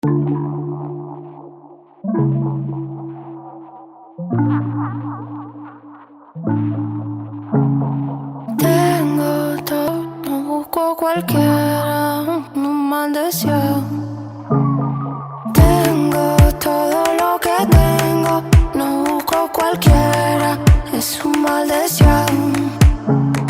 Tengo todo, no busco cualquiera, no mal deseo. Tengo todo lo que tengo, no busco cualquiera, es un mal deseo.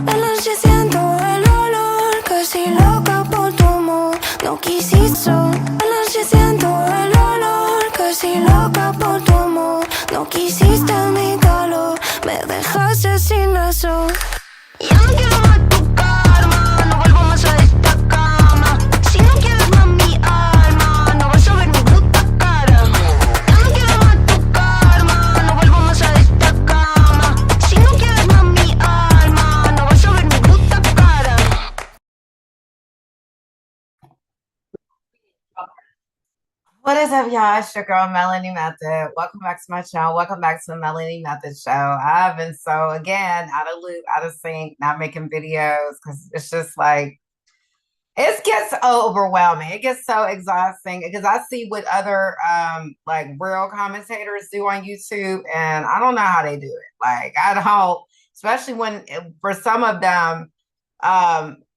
De noche siento el olor, casi loca por tu amor, no quisiste. De noche siento el olor, casi loca por tu amor, no quisiste mi calor, me dejaste sin razón. Ya no quiero más tu karma, no vuelvo más a esta cama. Si no quieres más mi alma, no vas a ver mi puta cara. Ya no quiero más tu karma, no vuelvo más a esta cama. Si no quieres más mi alma, no vas a ver mi puta cara. What is up, y'all? It's your girl, Melanie Method. Welcome back to my channel. Welcome back to the Melanie Method Show. I've been so, again, out of loop, out of sync, not making videos because it's just like, it gets overwhelming. It gets so exhausting because I see what other, like, real commentators do on YouTube, and I don't know how they do it. Like, I don't, especially when, for some of them,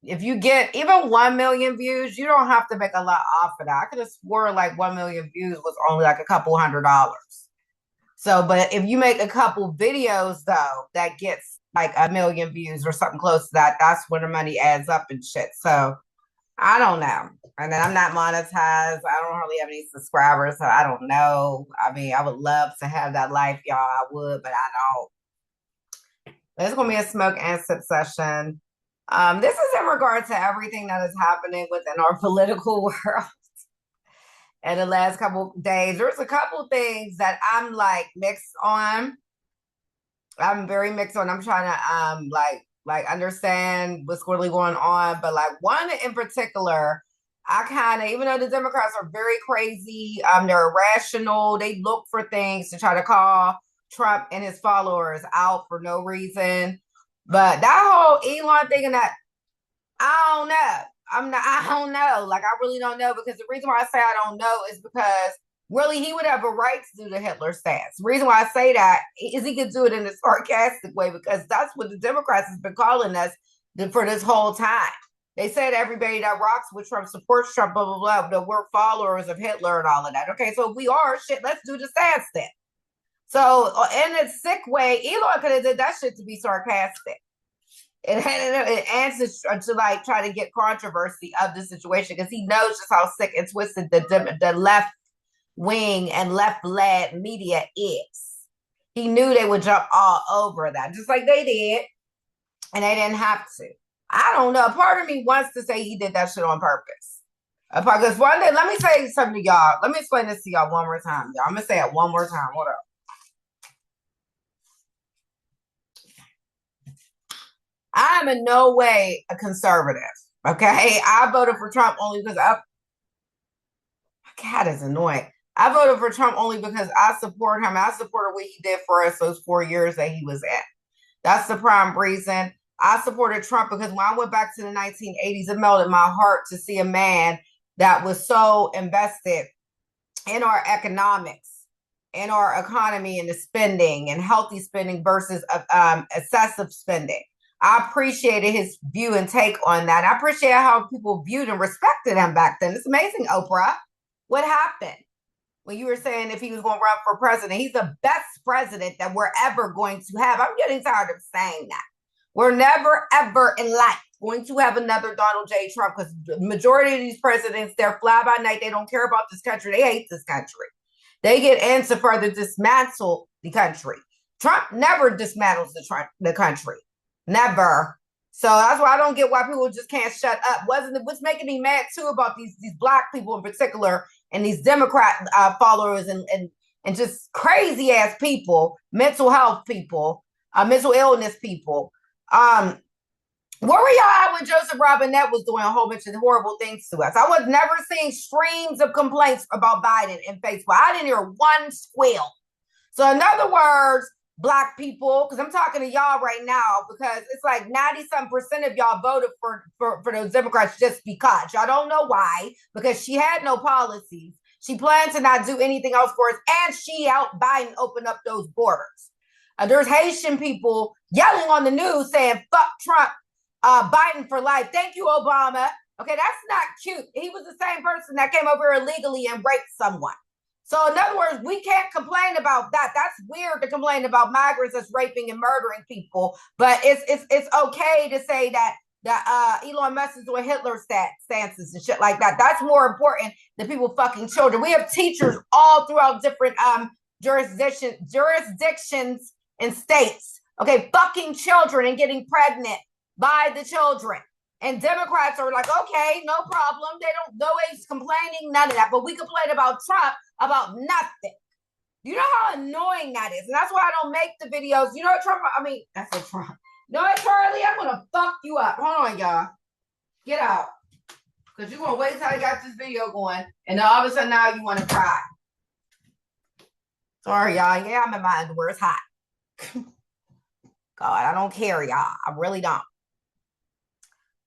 if you get even 1 million views, you don't have to make a lot off of that. I could have swore like 1 million views was only like a couple $100. So, but if you make a couple videos though, that gets like 1 million views or something close to that, that's when the money adds up and shit. So I don't know. And then I'm not monetized. I don't really have any subscribers, so I don't know. I mean, I would love to have that life, y'all. I would, but I don't. It's gonna be a smoke and sip session. This is in regard to everything that is happening within our political world in the last couple days. There's a couple things that I'm like mixed on. I'm very mixed on. I'm trying to like understand what's really going on, but like one in particular, I kind of, even though the Democrats are very crazy, they're irrational. They look for things to try to call Trump and his followers out for no reason. But that whole Elon thinking that, I don't know. I don't know. Like, I really don't know, because the reason why I say I don't know is because really he would have a right to do the Hitler stance. The reason why I say that is he could do it in a sarcastic way, because that's what the Democrats has been calling us for this whole time. They said everybody that rocks with Trump supports Trump, blah, blah, blah, that we're followers of Hitler and all of that. Okay, so if we are, shit, let's do the stance then. So in a sick way, Elon could have did that shit to be sarcastic. It answers to like try to get controversy of the situation, because he knows just how sick and twisted the left wing and left led media is. He knew they would jump all over that, just like they did, and they didn't have to. I don't know. Part of me wants to say he did that shit on purpose. Because one day, let me say something to y'all. Let me explain this to y'all one more time, y'all. I'm gonna say it one more time. Hold up. I am in no way a conservative. Okay, I voted for Trump only because my cat is annoying. I voted for Trump only because I support him. I supported what he did for us those 4 years that he was in. That's the prime reason. I supported Trump because when I went back to the 1980s, it melted my heart to see a man that was so invested in our economics, in our economy, and the spending and healthy spending versus excessive spending. I appreciated his view and take on that. I appreciate how people viewed and respected him back then. It's amazing, Oprah. What happened when you were saying if he was going to run for president? He's the best president that we're ever going to have. I'm getting tired of saying that. We're never, ever in life going to have another Donald J. Trump, because the majority of these presidents, they're fly by night. They don't care about this country. They hate this country. They get in to further dismantle the country. Trump never dismantles the country. Never. So that's why I don't get why people just can't shut up. What's making me mad too about these black people in particular, and these Democrat followers, and just crazy ass people, mental health people, mental illness people. Where were y'all at when Joseph Robinette was doing a whole bunch of horrible things to us? I was never seeing streams of complaints about Biden in Facebook. I didn't hear one squeal. So in other words, Black people, because I'm talking to y'all right now, because it's like 90-some% of y'all voted for those Democrats just because. Y'all don't know why, because she had no policies. She planned to not do anything else for us, and she helped Biden open up those borders. There's Haitian people yelling on the news saying, fuck Trump, Biden for life. Thank you, Obama. Okay, that's not cute. He was the same person that came over here illegally and raped someone. So in other words, we can't complain about that. That's weird to complain about migrants that's raping and murdering people. But it's okay to say that Elon Musk is doing Hitler stances and shit like that. That's more important than people fucking children. We have teachers all throughout different jurisdictions and states. Okay, fucking children and getting pregnant by the children. And Democrats are like, okay, no problem. They don't, nobody's complaining, none of that. But we complain about Trump about nothing. You know how annoying that is. And that's why I don't make the videos. You know what, Trump? I mean, that's a Trump. You know what, Charlie? I'm going to fuck you up. Hold on, y'all. Get out. Because you're going to wait till I got this video going. And then all of a sudden now you want to cry. Sorry, y'all. Yeah, I'm in my underwear. It's hot. God, I don't care, y'all. I really don't.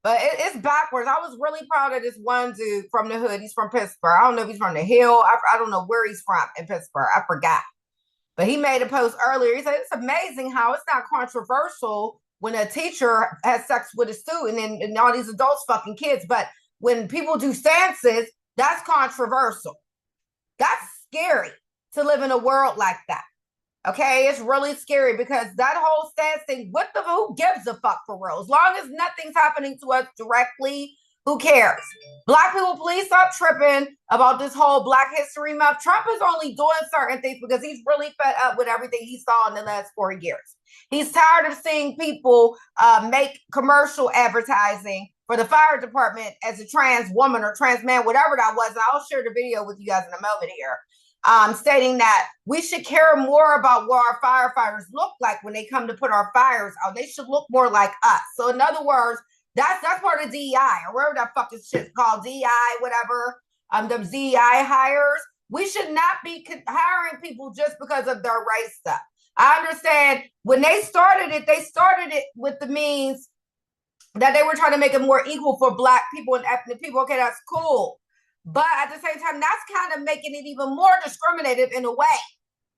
But it's backwards. I was really proud of this one dude from the hood. He's from Pittsburgh. I don't know if he's from the Hill. I don't know where he's from in Pittsburgh. I forgot. But he made a post earlier. He said, it's amazing how it's not controversial when a teacher has sex with a student and all these adults fucking kids. But when people do stances, that's controversial. That's scary to live in a world like that. Okay, it's really scary because that whole stance thing, who gives a fuck for real? As long as nothing's happening to us directly, who cares? Black people, please stop tripping about this whole Black History Month. Trump is only doing certain things because he's really fed up with everything he saw in the last 4 years. He's tired of seeing people make commercial advertising for the fire department as a trans woman or trans man, whatever that was. And I'll share the video with you guys in a moment here. Stating that we should care more about what our firefighters look like when they come to put our fires out. They should look more like us. So in other words, that's part of DEI or whatever that fucking shit's called, DEI, whatever. The DEI hires. We should not be hiring people just because of their race stuff. I understand when they started it with the means that they were trying to make it more equal for Black people and ethnic people. Okay, that's cool. But at the same time, that's kind of making it even more discriminative in a way.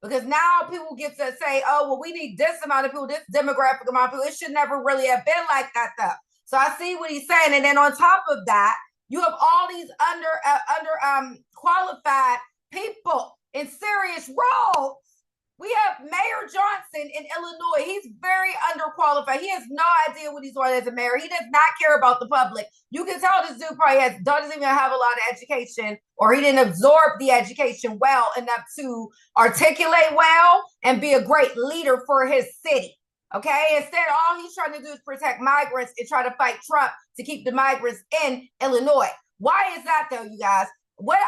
Because now people get to say, oh, well, we need this amount of people, this demographic amount of people. It should never really have been like that, though. So I see what he's saying. And then on top of that, you have all these qualified people in serious roles. We have Mayor Johnson in Illinois. He's very underqualified. He has no idea what he's doing as a mayor. He does not care about the public. You can tell this dude probably doesn't even have a lot of education, or he didn't absorb the education well enough to articulate well and be a great leader for his city. Okay? Instead, all he's trying to do is protect migrants and try to fight Trump to keep the migrants in Illinois. Why is that, though, you guys? What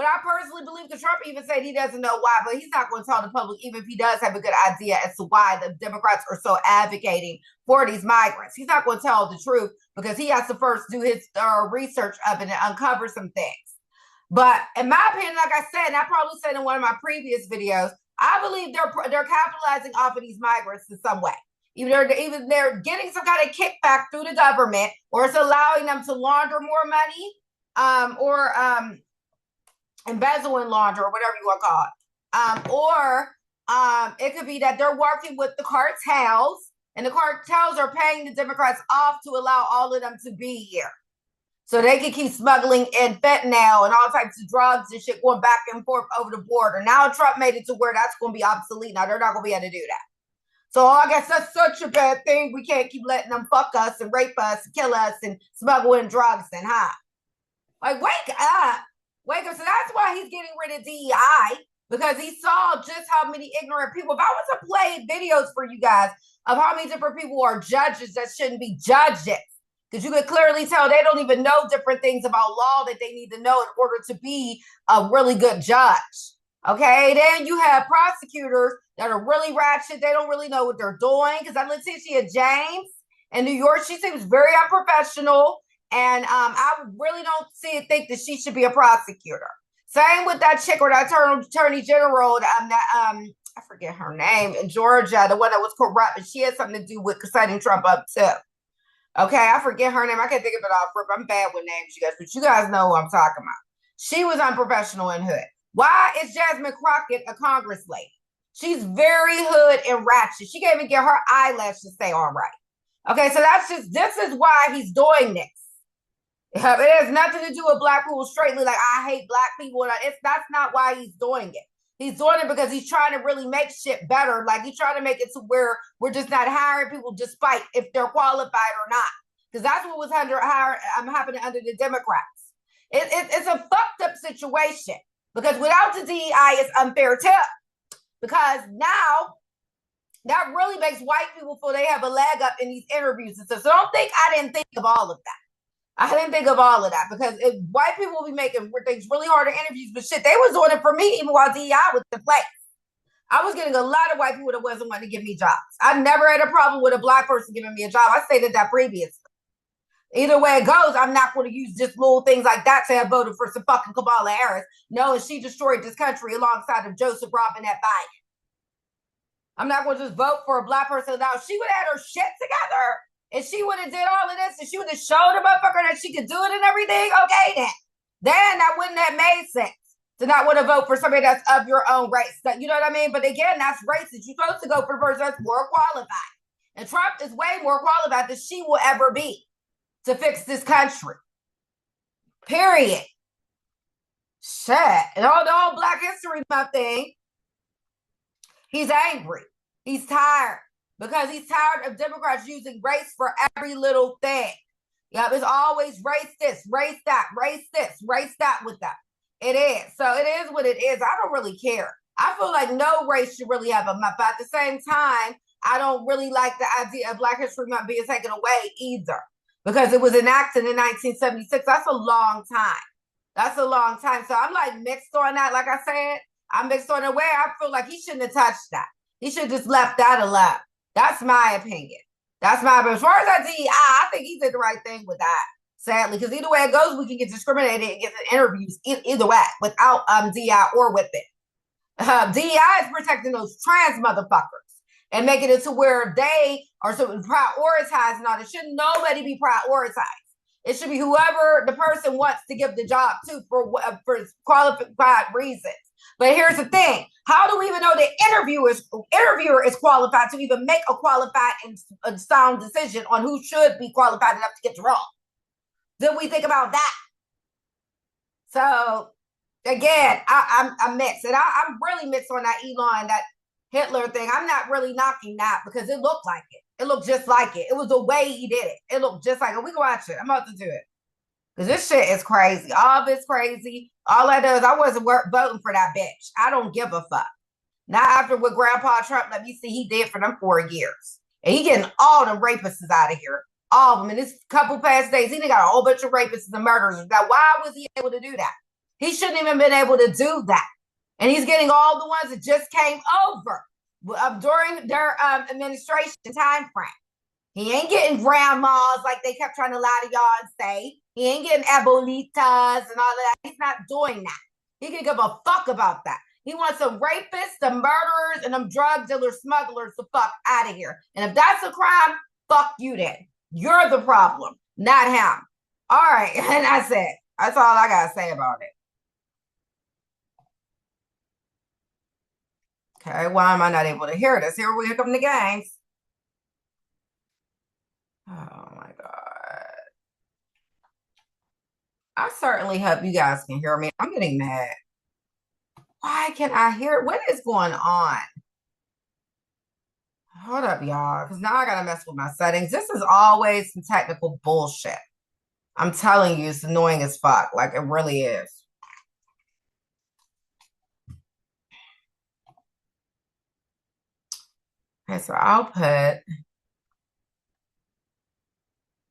I personally believe, because Trump even said he doesn't know why, but he's not going to tell the public, even if he does have a good idea as to why the Democrats are so advocating for these migrants. He's not going to tell the truth because he has to first do his research of it and uncover some things. But in my opinion, like I said, and I probably said in one of my previous videos, I believe they're capitalizing off of these migrants in some way. Either they're getting some kind of kickback through the government, or it's allowing them to launder more money, or embezzle and launder, or whatever you want to call it. It could be that they're working with the cartels, and the cartels are paying the Democrats off to allow all of them to be here. So they can keep smuggling in fentanyl and all types of drugs and shit going back and forth over the border. Now Trump made it to where that's going to be obsolete. Now they're not going to be able to do that. So I guess that's such a bad thing. We can't keep letting them fuck us and rape us and kill us and smuggle in drugs and Like, wake up. Wake up. So that's why he's getting rid of DEI, because he saw just how many ignorant people. If I was to play videos for you guys of how many different people are judges that shouldn't be judges, because you could clearly tell they don't even know different things about law that they need to know in order to be a really good judge. Okay, then you have prosecutors that are really ratchet. They don't really know what they're doing. Because I Letitia James in New York, she seems very unprofessional. And I really don't think that she should be a prosecutor. Same with that chick or that attorney general, I forget her name in Georgia, the one that was corrupt, and she had something to do with setting Trump up too. Okay, I forget her name. I can't think of it off rip. I'm bad with names, you guys, but you guys know who I'm talking about. She was unprofessional in hood. Why is Jasmine Crockett a Congress lady? She's very hood and ratchet. She can't even get her eyelashes to stay all right. Okay, so this is why he's doing this. It has nothing to do with black people straightly. Like, I hate black people. That's not why he's doing it. He's doing it because he's trying to really make shit better. Like, he's trying to make it to where we're just not hiring people despite if they're qualified or not. Because that's what was happening under the Democrats. It's a fucked up situation. Because without the DEI, it's unfair too. Because now that really makes white people feel they have a leg up in these interviews and stuff. So don't think I didn't think of all of that. I didn't think of all of that because if white people will be making things really hard in interviews, but shit, they was doing it for me even while DEI was in place. I was getting a lot of white people that wasn't wanting to give me jobs. I never had a problem with a black person giving me a job. I stated that previously. Either way it goes, I'm not going to use just little things like that to have voted for some fucking Kamala Harris. No, and she destroyed this country alongside of Joseph Robinette Biden. I'm not going to just vote for a black person. Now, she would have had her shit together and she would have did all of this and she would have showed the motherfucker that she could do it and everything. Okay, then that wouldn't have made sense to not want to vote for somebody that's of your own race. You know what I mean? But again, that's racist. You're supposed to go for the person that's more qualified. And Trump is way more qualified than she will ever be to fix this country. Period. Shit. And all the whole Black History Month thing, he's angry. He's tired because he's tired of Democrats using race for every little thing. Yep, it's always race this, race that, race this, race that with that. It is. So it is what it is. I don't really care. I feel like no race should really have a month. But at the same time, I don't really like the idea of Black History Month being taken away either because it was enacted in 1976. That's a long time. That's a long time. So I'm like mixed on that. Like I said, I'm mixed on the way. I feel like he shouldn't have touched that. He should have just left that alone. That's my opinion. That's my opinion. As far as that DEI, I think he did the right thing with that. Sadly, because either way it goes, we can get discriminated and get interviews either way without DEI or with it. DEI is protecting those trans motherfuckers and making it to where they are so prioritized and all. It shouldn't nobody be prioritized. It should be whoever the person wants to give the job to for qualified reasons. But here's the thing: how do we even know the interviewer is qualified to even make a qualified and sound decision on who should be qualified enough to get the role? Then we think about that. So again, I'm mixed, and I'm really mixed on that Elon, that Hitler thing. I'm not really knocking that because it looked like it. It looked just like it. It was the way he did it. It looked just like it. We can watch it. I'm about to do it. Because this shit is crazy. All of it's crazy. All I know is I wasn't voting for that bitch. I don't give a fuck. Not after what Grandpa Trump let me see he did for them 4 years. And he getting all the rapists out of here. All of them. In this couple past days, he done got a whole bunch of rapists and murderers. Now, why was he able to do that? He shouldn't even been able to do that. And he's getting all the ones that just came over during their administration time frame. He ain't getting grandmas like they kept trying to lie to y'all and say. He ain't getting abuelitas and all of that. He's not doing that. He can give a fuck about that. He wants some rapists, the murderers, and them drug dealers, smugglers the fuck out of here. And if that's a crime, fuck you then. You're the problem, not him. All right, and that's it. That's all I gotta say about it. Okay, why am I not able to hear this? Here come the games. Oh my God. I certainly hope you guys can hear me. I'm getting mad. Why can't I hear it? What is going on? Hold up, y'all, because now I gotta mess with my settings. This is always some technical bullshit. I'm telling you, it's annoying as fuck. Like, it really is. Okay, so I'll put,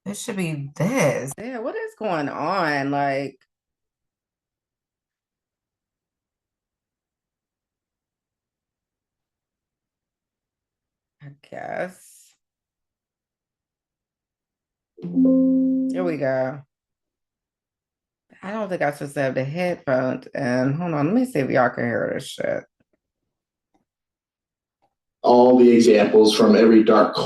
it should be this. Yeah, what is going on? Like, I guess. Here we go. I don't think I should have the headphones. And hold on, let me see if y'all can hear this shit. all the examples from every dark.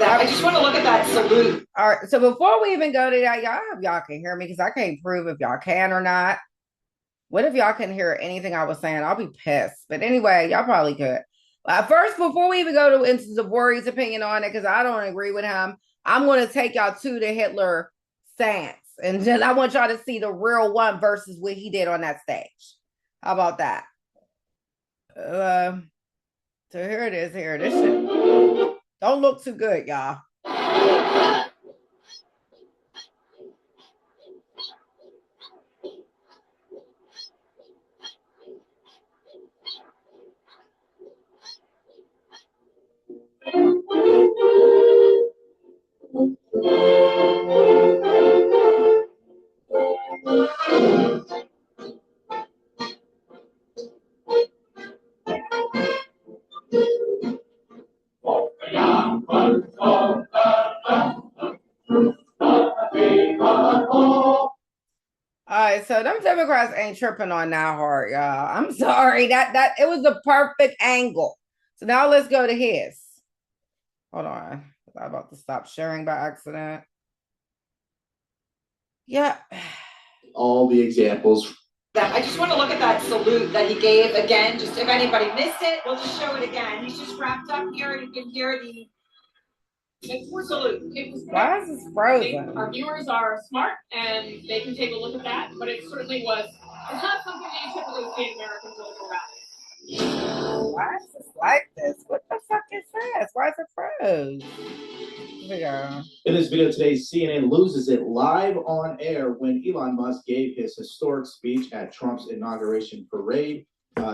I just want to look at that salute. All right. So before we even go to that, y'all can hear me because I can't prove if y'all can or not. What if y'all can hear anything I was saying? I'll be pissed. But anyway, y'all probably could. First, before we even go into Zabori's opinion on it, because I don't agree with him, I'm going to take y'all to the Hitler stance. And then I want y'all to see the real one versus what he did on that stage. How about that? So here it is. Here, this shit don't look too good, y'all. All right, so them Democrats ain't tripping on that hard, y'all. I'm sorry. That it was the perfect angle. So now let's go to his. Hold on. I'm about to stop sharing by accident. Yeah. All the examples. I just want to look at that salute that he gave again. Just if anybody missed it, we'll just show it again. He's just wrapped up here. You can hear the salute. Why is this frozen? Our viewers are smart and they can take a look at that, but it certainly was. It's not something that you typically see in American political rallies. Why is this like this? What the fuck is this? Why is it froze? Yeah. In this video today, CNN loses it live on air when Elon Musk gave his historic speech at Trump's inauguration parade.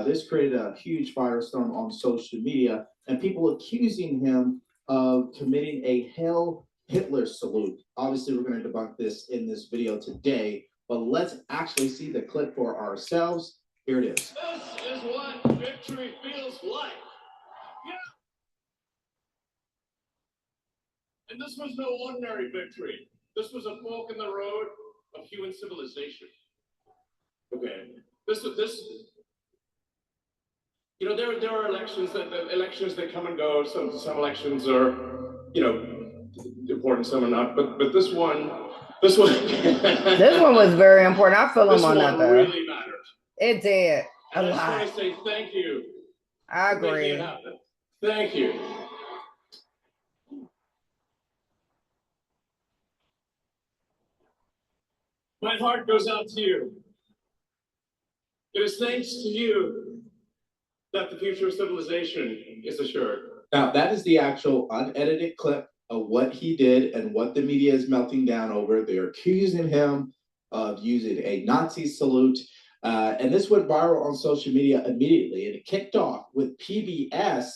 This created a huge firestorm on social media and people accusing him of committing a Hail Hitler salute. Obviously, we're going to debunk this in this video today, but let's actually see the clip for ourselves. Here it is. This is what victory feels like. Yeah. And this was no ordinary victory. This was a fork in the road of human civilization. Okay. This. You know, there are elections that come and go. Some elections are, you know, important. Some are not. But this one. This one was very important. I feel him on that though. Really mattered. It did a lot. lot. I just want to say thank you. I agree. Thank you. My heart goes out to you. It is thanks to you that the future of civilization is assured. Now, that is the actual unedited clip of what he did and what the media is melting down over. They're accusing him of using a Nazi salute. And this went viral on social media immediately. And it kicked off with PBS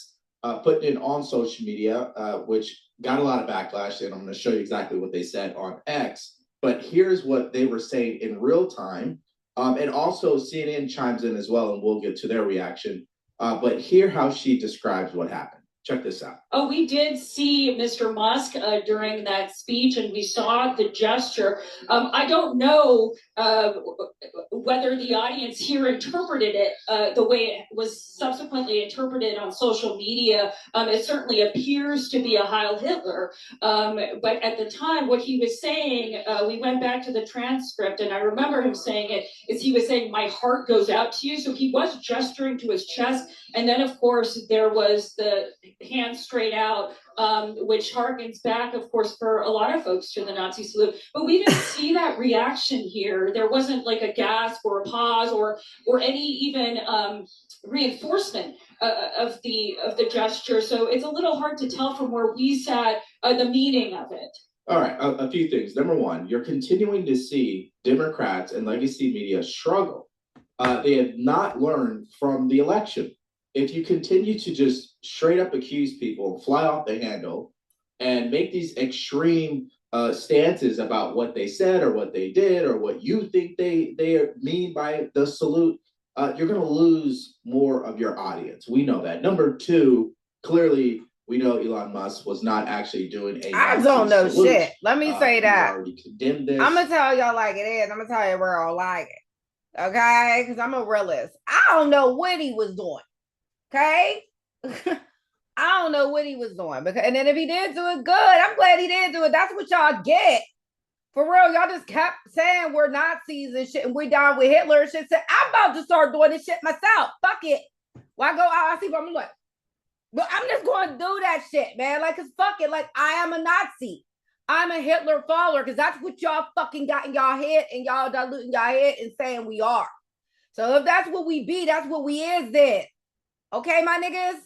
putting it on social media, which got a lot of backlash. And I'm going to show you exactly what they said on X. But here's what they were saying in real time. And also CNN chimes in as well, and we'll get to their reaction. But hear how she describes what happened. Check this out. Oh, we did see Mr. Musk during that speech, and we saw the gesture. I don't know whether the audience here interpreted it the way it was subsequently interpreted on social media. It certainly appears to be a Heil Hitler. But at the time, what he was saying, we went back to the transcript, and I remember him saying it, is he was saying, my heart goes out to you. So he was gesturing to his chest. And then, of course, there was the hand straight out, which harkens back, of course, for a lot of folks to the Nazi salute. But we didn't see that reaction here. There wasn't like a gasp or a pause or any even reinforcement of the gesture. So it's a little hard to tell from where we sat the meaning of it. All right, a few things. Number one, you're continuing to see Democrats and legacy media struggle. They have not learned from the election. If you continue to just straight up accuse people, fly off the handle, and make these extreme stances about what they said or what they did or what you think they mean by the salute, you're going to lose more of your audience. We know that. Number two, clearly, we know Elon Musk was not actually doing a I don't know salute. shit. Let me say that. Already condemned this. I'm going to tell y'all like it is. I'm going to tell you where I like it. Okay? Because I'm a realist. I don't know what he was doing. Okay? I don't know what he was doing. Because, and then if he did do it, good. I'm glad he did do it. That's what y'all get. For real, y'all just kept saying we're Nazis and shit, and we're down with Hitler and shit. So I'm about to start doing this shit myself. Fuck it. Why go out? I see what I'm like. But I'm just going to do that shit, man. Like, cause fuck it. Like, I am a Nazi. I'm a Hitler follower, because that's what y'all fucking got in y'all head, and y'all diluting y'all head and saying we are. So if that's what we be, that's what we is then. Okay, my niggas?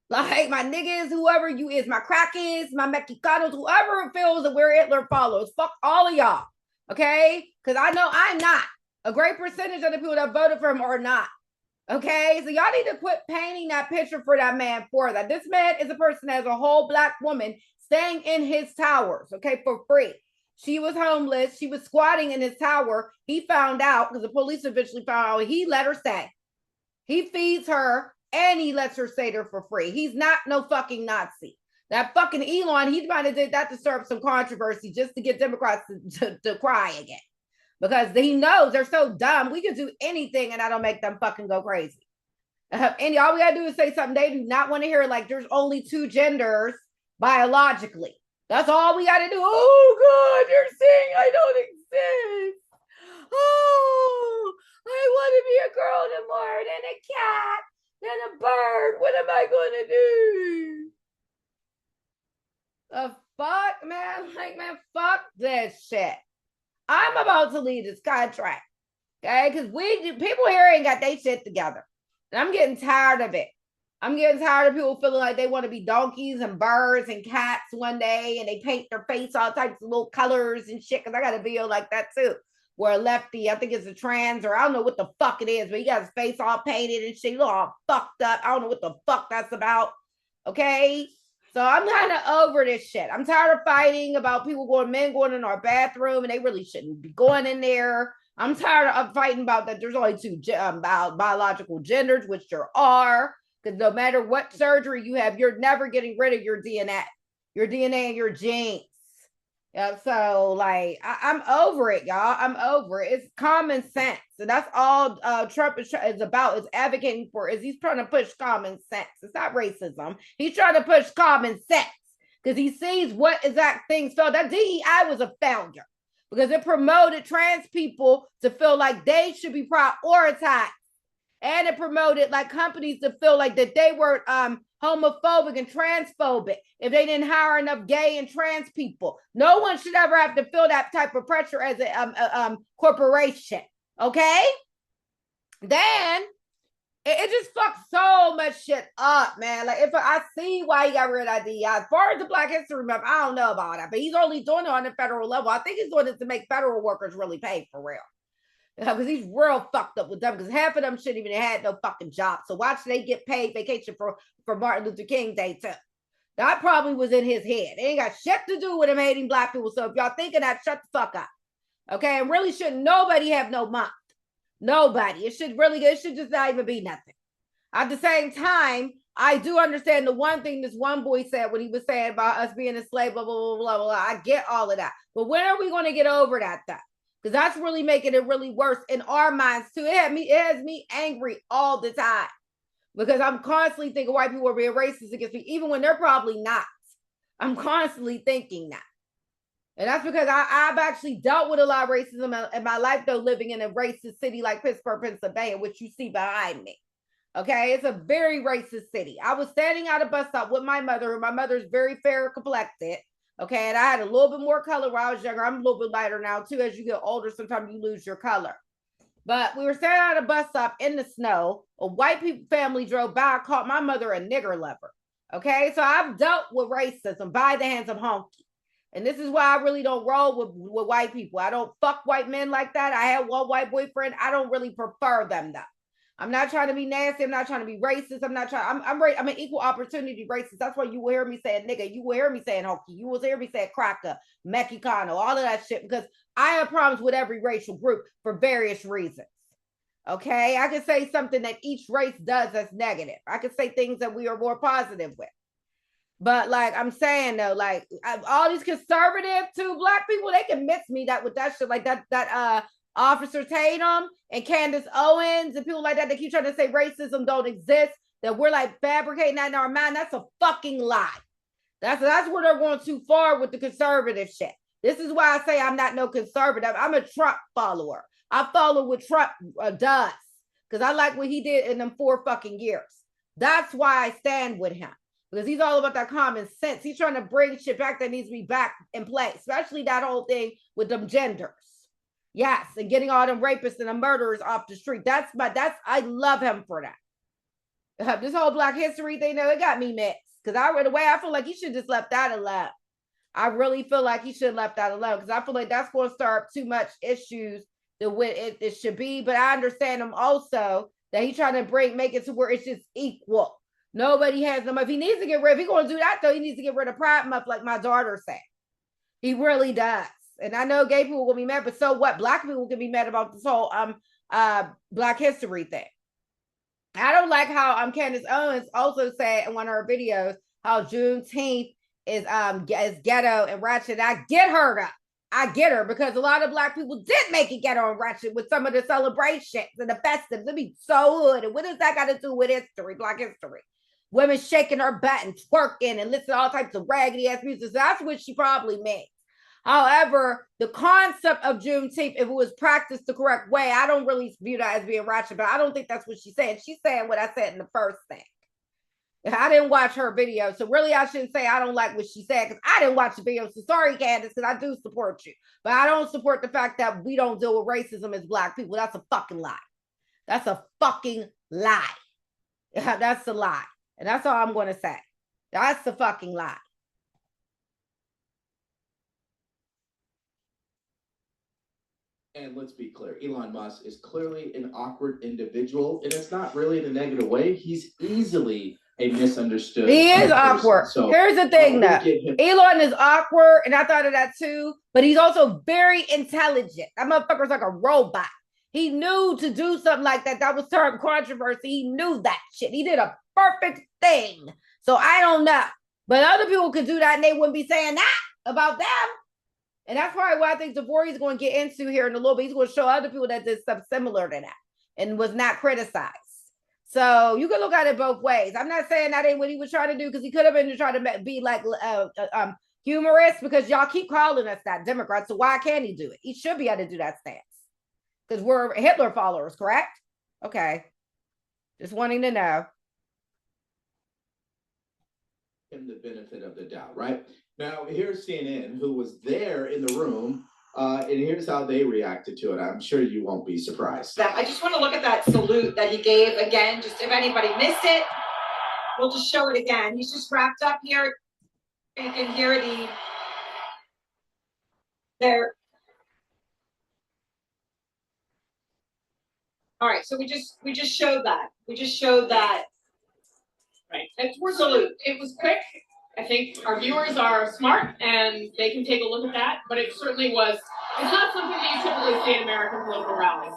Like, my niggas, whoever you is, my crackers, my Mexicanos, whoever feels that we're Hitler followers, fuck all of y'all. Okay? Because I know I'm not. A great percentage of the people that voted for him are not. Okay? So y'all need to quit painting that picture for that man for that. This man is a person that has a whole black woman staying in his towers, okay, for free. She was homeless. She was squatting in his tower. He found out, because the police eventually found out, he let her stay. He feeds her and he lets her stay there for free. He's not no fucking Nazi. That fucking Elon, he might have did that to stir up some controversy just to get Democrats to cry again. Because he knows they're so dumb. We can do anything and that'll make them fucking go crazy. And all we gotta do is say something they do not want to hear, like there's only two genders biologically. That's all we gotta do. Oh God, you're saying I don't exist. Oh, I want to be a girl no more than a cat, than a bird. What am I gonna do? The fuck, man? Like, man, fuck this shit. I'm about to leave this contract. Okay, because people here ain't got their shit together. And I'm getting tired of it. I'm getting tired of people feeling like they want to be donkeys and birds and cats one day, and they paint their face all types of little colors and shit. Because I got a video like that too, where a lefty, I think it's a trans, or I don't know what the fuck it is, but he got his face all painted and shit, all fucked up. I don't know what the fuck that's about. Okay, so I'm kind of over this shit. I'm tired of fighting about men going in our bathroom, and they really shouldn't be going in there. I'm tired of fighting about that there's only two biological genders, which there are. Because no matter what surgery you have, you're never getting rid of your DNA and your genes. Yeah, so like I'm over it, y'all. I'm over it. It's common sense, and that's all Trump is about. Is advocating for. Is he's trying to push common sense. It's not racism. He's trying to push common sense because he sees what exact things failed. That DEI was a failure because it promoted trans people to feel like they should be prioritized. And it promoted like companies to feel like that they were homophobic and transphobic if they didn't hire enough gay and trans people. No one should ever have to feel that type of pressure as a corporation. Okay? Then it just fucks so much shit up, man. Like if I see why he got rid of DEI. As far as the Black History Month, I don't know about that, but he's only doing it on the federal level. I think he's doing it to make federal workers really pay for real. Because he's real fucked up with them, because half of them shouldn't even have no fucking job. So why should they get paid vacation for Martin Luther King Day too? That probably was in his head. It ain't got shit to do with him hating black people. So if y'all thinking that, shut the fuck up. Okay, and really shouldn't nobody have no month. Nobody. It should just not even be nothing. At the same time, I do understand the one thing this one boy said when he was saying about us being a slave, blah, blah, blah, blah, blah. I get all of that. But when are we going to get over that though? Because that's really making it really worse in our minds too. It has me angry all the time. Because I'm constantly thinking white people are being racist against me, even when they're probably not. I'm constantly thinking that. And that's because I've actually dealt with a lot of racism in my life, though, living in a racist city like Pittsburgh, Pennsylvania, which you see behind me. Okay, it's a very racist city. I was standing at a bus stop with my mother. My mother's very fair complected. Okay, and I had a little bit more color when I was younger. I'm a little bit lighter now, too. As you get older, sometimes you lose your color. But we were standing at a bus stop in the snow. A white people family drove by. I called my mother a nigger lover. Okay, so I've dealt with racism by the hands of honky. And this is why I really don't roll with white people. I don't fuck white men like that. I had one white boyfriend. I don't really prefer them, though. I'm not trying to be nasty. I'm not trying to be racist. I'm not trying. I'm an equal opportunity racist. That's why you will hear me saying nigga. You will hear me saying hokey. You will hear me saying cracker, Mexicano, all of that shit, because I have problems with every racial group for various reasons. Okay, I can say something that each race does that's negative. I can say things that we are more positive with. But like I'm saying though, like all these conservative to black people, they can miss me that with that shit, like that Officer Tatum and Candace Owens and people like that. They keep trying to say racism don't exist. that we're like fabricating that in our mind. That's a fucking lie. That's where they're going too far with the conservative shit. This is why I say I'm not no conservative. I'm a Trump follower. I follow what Trump does because I like what he did in them 4 fucking years. That's why I stand with him, because he's all about that common sense. He's trying to bring shit back that needs to be back in place, especially that whole thing with them genders. Yes, and getting all them rapists and the murderers off the street. I love him for that. This whole Black History thing, though, it got me mixed. Because the way I feel like he should just left that alone. I really feel like he should have left that alone, because I feel like that's going to start up too much issues the way it should be. But I understand him also that he's trying to make it to where it's just equal. Nobody has them. If he needs to get rid, if he's going to do that, though, he needs to get rid of Pride Month, like my daughter said. He really does. And I know gay people will be mad, but so what? Black people can be mad about this whole Black History thing. I don't like how Candace Owens also said in one of her videos how Juneteenth is ghetto and ratchet. I get her because a lot of Black people did make it ghetto and ratchet with some of the celebrations and the festives. It'd be so hood. And what does that got to do with history, Black history? Women shaking her butt and twerking and listening to all types of raggedy ass music. So that's what she probably meant. However, the concept of Juneteenth, if it was practiced the correct way, I don't really view that as being ratchet, but I don't think that's what she's saying. She's saying what I said in the first thing. I didn't watch her video, so really I shouldn't say I don't like what she said, because I didn't watch the video. So sorry, Candace, because I do support you. But I don't support the fact that we don't deal with racism as Black people. That's a fucking lie. That's a fucking lie. That's a lie. And that's all I'm going to say. That's the fucking lie. And let's be clear, Elon Musk is clearly an awkward individual, and it's not really in a negative way. He's easily a misunderstood. He is awkward. So, here's the thing, though. Elon is awkward, and I thought of that too, but he's also very intelligent. That motherfucker's like a robot. He knew to do something like that. That was certain controversy. He knew that shit. He did a perfect thing. So I don't know. But other people could do that, and they wouldn't be saying that about them. And that's probably what I think Devore is going to get into here in a little bit. He's going to show other people that did stuff similar to that and was not criticized. So you can look at it both ways. I'm not saying that ain't what he was trying to do, because he could have been trying to be like humorous, because y'all keep calling us that, Democrats. So why can't he do it? He should be able to do that stance, because we're Hitler followers, correct? Okay. Just wanting to know. Him the benefit of the doubt, right? Now, here's CNN, who was there in the room, and here's how they reacted to it. I'm sure you won't be surprised. I just want to look at that salute that he gave again, just if anybody missed it, we'll just show it again. He's just wrapped up here. You can hear there. All right, so we just showed that. We just showed that. Right. Salute. It was quick. I think our viewers are smart and they can take a look at that, but it certainly was, it's not something that you typically see in American political rallies.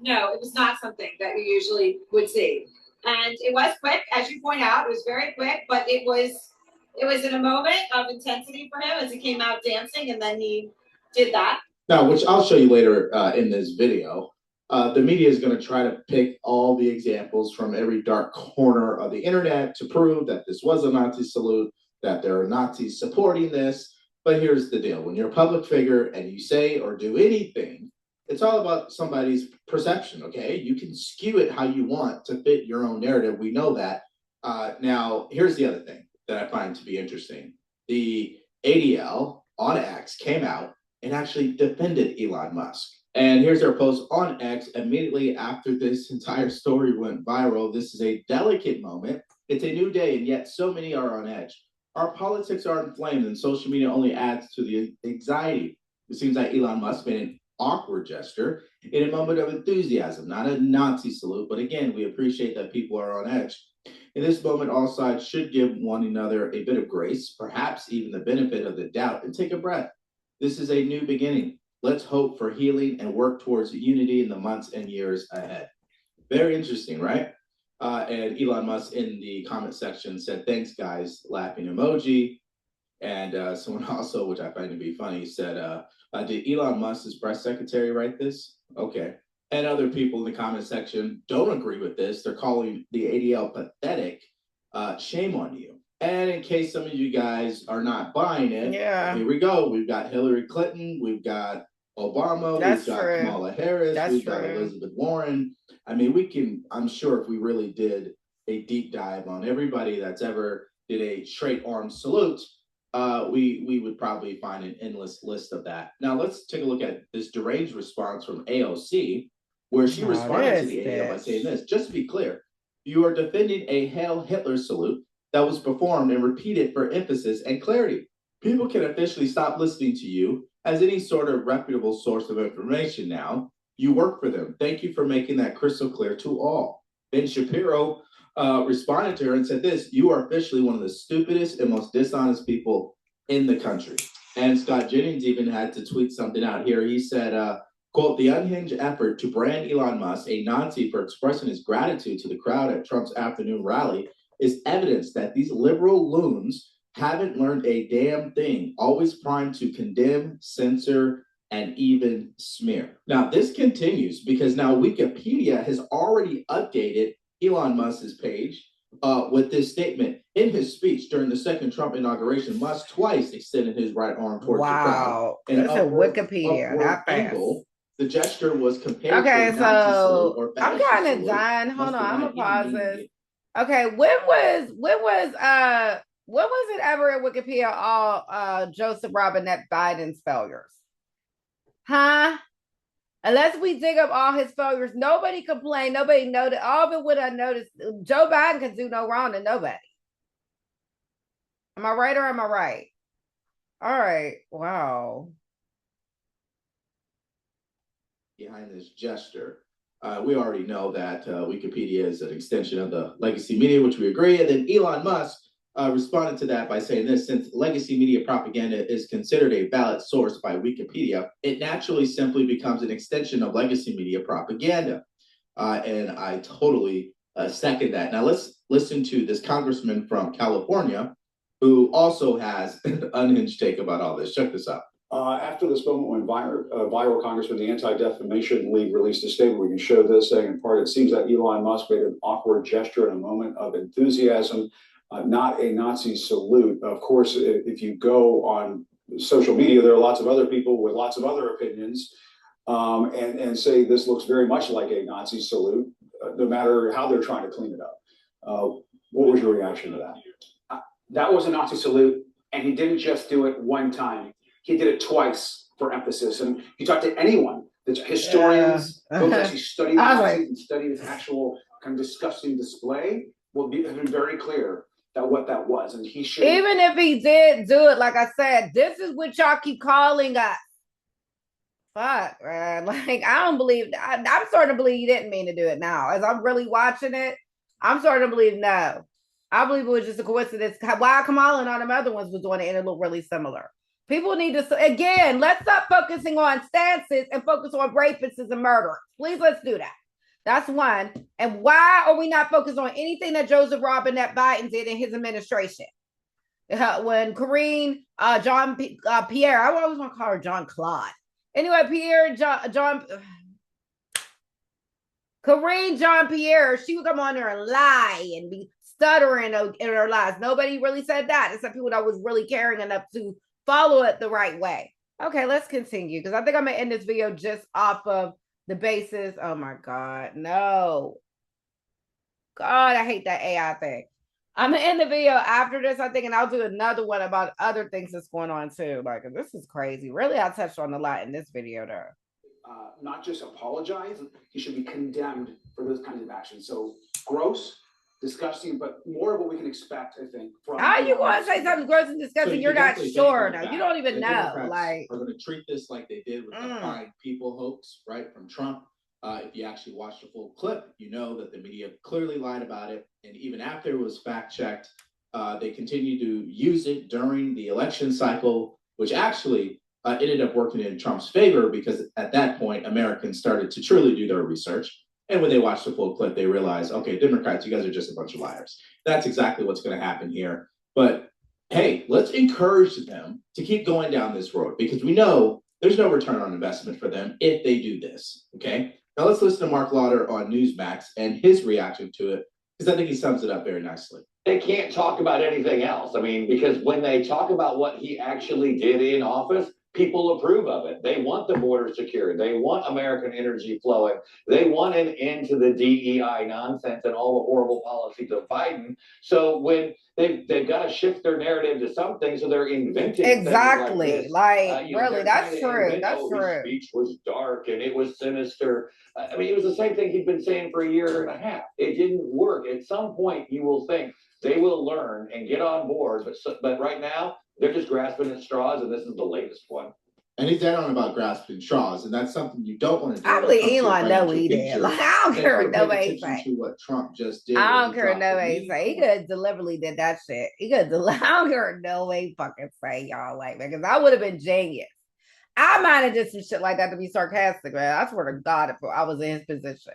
No, it was not something that you usually would see. And it was quick, as you point out, it was very quick, but it was in a moment of intensity for him as he came out dancing, and then he did that. Now, which I'll show you later in this video. The media is going to try to pick all the examples from every dark corner of the internet to prove that this was a Nazi salute, that there are Nazis supporting this. But here's the deal. When you're a public figure and you say or do anything, it's all about somebody's perception, okay? You can skew it how you want to fit your own narrative. We know that. Now, here's the other thing that I find to be interesting. The ADL on X came out and actually defended Elon Musk. And here's their post on X immediately after this entire story went viral. This is a delicate moment. It's a new day, and yet so many are on edge. Our politics are inflamed, and social media only adds to the anxiety. It seems like Elon Musk made an awkward gesture in a moment of enthusiasm, not a Nazi salute. But again, we appreciate that people are on edge. In this moment, all sides should give one another a bit of grace, perhaps even the benefit of the doubt, and take a breath. This is a new beginning. Let's hope for healing and work towards unity in the months and years ahead. Very interesting, right? And Elon Musk in the comment section said, "Thanks, guys," laughing emoji. And someone also, which I find to be funny, said, "Did Elon Musk's press secretary write this?" Okay. And other people in the comment section don't agree with this. They're calling the ADL pathetic. Shame on you. And in case some of you guys are not buying it, here we go. We've got Hillary Clinton, we've got Obama, we've got Kamala Harris, we've got Elizabeth Warren. I mean, I'm sure if we really did a deep dive on everybody that's ever did a straight arm salute, we would probably find an endless list of that. Now let's take a look at this deranged response from AOC, where she responded to the ADL by saying this. Just to be clear, you are defending a Hail Hitler salute that was performed and repeated for emphasis and clarity. People can officially stop listening to you as any sort of reputable source of information now. You work for them. Thank you for making that crystal clear to all. Ben Shapiro responded to her and said this: you are officially one of the stupidest and most dishonest people in the country. And Scott Jennings even had to tweet something out here. He said, quote, the unhinged effort to brand Elon Musk a Nazi for expressing his gratitude to the crowd at Trump's afternoon rally is evidence that these liberal loons haven't learned a damn thing, always primed to condemn, censor, and even smear. Now, this continues because now Wikipedia has already updated Elon Musk's page with this statement. In his speech during the second Trump inauguration, Musk twice extended his right arm towards the crowd. And that's a Wikipedia, not fast. Angle, the gesture was compared to okay, a Nazi salute so or I'm fascist kind of salute. done. Hold on, I'm gonna pause this. It. Okay, when was it ever in Wikipedia all Joseph Robinette Biden's failures? Huh? Unless we dig up all his failures, nobody complained, nobody noted. All of it would have noticed. Joe Biden can do no wrong to nobody. Am I right or am I right? All right. Wow. Behind this gesture, we already know that Wikipedia is an extension of the legacy media, which we agree. And then Elon Musk responded to that by saying this: since legacy media propaganda is considered a valid source by Wikipedia, it naturally simply becomes an extension of legacy media propaganda. And I totally second that. Now let's listen to this congressman from California who also has an unhinged take about all this. Check this out. After this moment went viral, Congressman, the Anti-Defamation League released a statement. We can show this, saying in part, it seems that Elon Musk made an awkward gesture in a moment of enthusiasm, not a Nazi salute. Of course, if you go on social media, there are lots of other people with lots of other opinions and say this looks very much like a Nazi salute, no matter how they're trying to clean it up. What was your reaction to that? That was a Nazi salute, and he didn't just do it one time. He did it twice for emphasis. And you talk to anyone, that's historians, folks actually study the Nazis and study this actual kind of disgusting display, have been very clear that what that was. And he should. Even if he did do it, like I said, this is what y'all keep calling us. Fuck, man. Like, I don't believe, I'm starting to believe he didn't mean to do it now. As I'm really watching it, I'm starting to believe no. I believe it was just a coincidence. Why Kamala and all them other ones was doing it and it looked really similar. People need to, again, let's stop focusing on stances and focus on rapists and murderers. Please, let's do that. That's one. And why are we not focused on anything that Joseph Robinette Biden did in his administration? When Karine Pierre, I always want to call her John Claude. Anyway, Karine Jean-Pierre, she would come on there and lie and be stuttering in her lies. Nobody really said that, except people that was really caring enough to follow it the right way. Okay, let's continue, because I think I'm going to end this video just off of the basis. Oh, my God. No. God, I hate that AI thing. I'm going to end the video after this, I think, and I'll do another one about other things that's going on, too. Like, this is crazy. Really, I touched on a lot in this video, though. Not just apologize, he should be condemned for those kinds of actions. So gross, disgusting, but more of what we can expect, I think. From how you want to say something gross and disgusting? So you're not sure now. You don't even know. Like, we're going to treat this like they did with the Fine People hoax, right, from Trump. If you actually watch the full clip, you know that the media clearly lied about it. And even after it was fact-checked, they continued to use it during the election cycle, which actually ended up working in Trump's favor, because at that point, Americans started to truly do their research. And when they watched the full clip, they realized, okay, Democrats, you guys are just a bunch of liars. That's exactly what's going to happen here. But hey, let's encourage them to keep going down this road, because we know there's no return on investment for them if they do this, okay? Now let's listen to Mark Lauder on Newsmax and his reaction to it, because I think he sums it up very nicely. They can't talk about anything else. I mean, because when they talk about what he actually did in office, people approve of it. They want the border secured. They want American energy flowing. They want an end to the DEI nonsense and all the horrible policies of Biden. So when they've got to shift their narrative to something, so they're inventing exactly things like this. really, that's true. That's true. His speech was dark and it was sinister. I mean, it was the same thing he'd been saying for a year and a half. It didn't work. At some point, you will think they will learn and get on board, but right now they're just grasping at straws, and this is the latest one. And he's dead on about grasping straws, and that's something you don't want to do. I believe Elon know he did. Like, I don't care what nobody say. To what Trump just did. I don't care what nobody say. He could have deliberately did that shit. He could have. I don't care what nobody fucking say, y'all, like, because I would have been genius. I might have did some shit like that to be sarcastic, man. I swear to God, if I was in his position.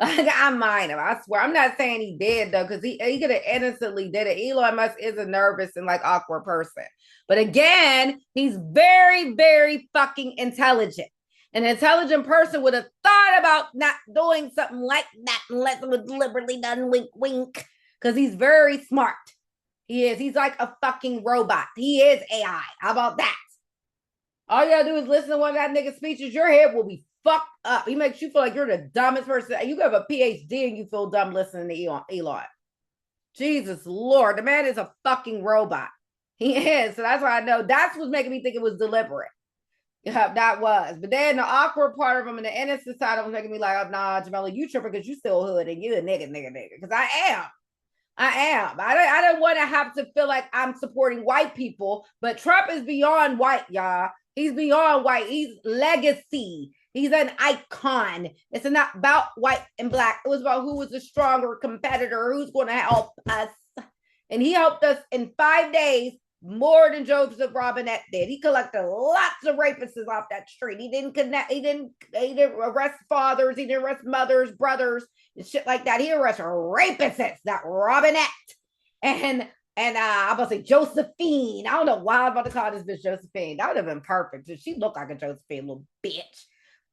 Like, I might have. I swear. I'm not saying he did, though, because he could have innocently did it. Elon Musk is a nervous and, like, awkward person. But again, he's very, very fucking intelligent. An intelligent person would have thought about not doing something like that unless it was deliberately done, wink, wink, because he's very smart. He is. He's like a fucking robot. He is AI. How about that? All you gotta do is listen to one of that nigga's speeches. Your head will be fucked up. He makes you feel like you're the dumbest person. You have a PhD and you feel dumb listening to Elon. Jesus Lord, the man is a fucking robot. He is. So that's why I know that's what's making me think it was deliberate. Yeah, that was. But then the awkward part of him and the innocent side of him making me like, oh, nah, Jamela, you tripping because you still hood and you a nigga. Because I am. I don't want to have to feel like I'm supporting white people, but Trump is beyond white, y'all. He's beyond white. He's legacy. He's an icon. It's not about white and black. It was about who was the stronger competitor, who's going to help us. And he helped us in 5 days more than Joseph Robinette did. He collected lots of rapists off that street. He didn't arrest fathers. He didn't arrest mothers, brothers, and shit like that. He arrested rapists, that Robinette. And I'm about to say Josephine. I don't know why I'm about to call this bitch Josephine. That would have been perfect. She looked like a Josephine, little bitch.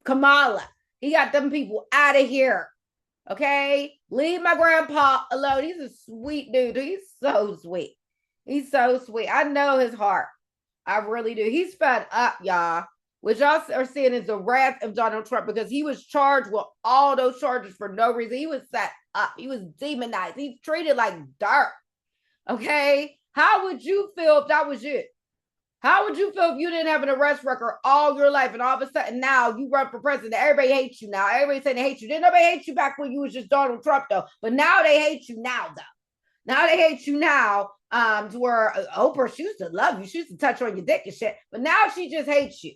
Kamala. He got them people out of here. Okay? Leave my grandpa alone. He's a sweet dude. He's so sweet. He's so sweet. I know his heart. I really do. He's fed up, y'all. What y'all are seeing is the wrath of Donald Trump because he was charged with all those charges for no reason. He was set up. He was demonized. He's treated like dirt. Okay? How would you feel if that was you? How would you feel if you didn't have an arrest record all your life and all of a sudden now you run for president? Everybody hates you now. Everybody saying they hate you. Didn't nobody hate you back when you was just Donald Trump, though? But now they hate you now, though. Now they hate you now to where Oprah, she used to love you. She used to touch on your dick and shit. But now she just hates you.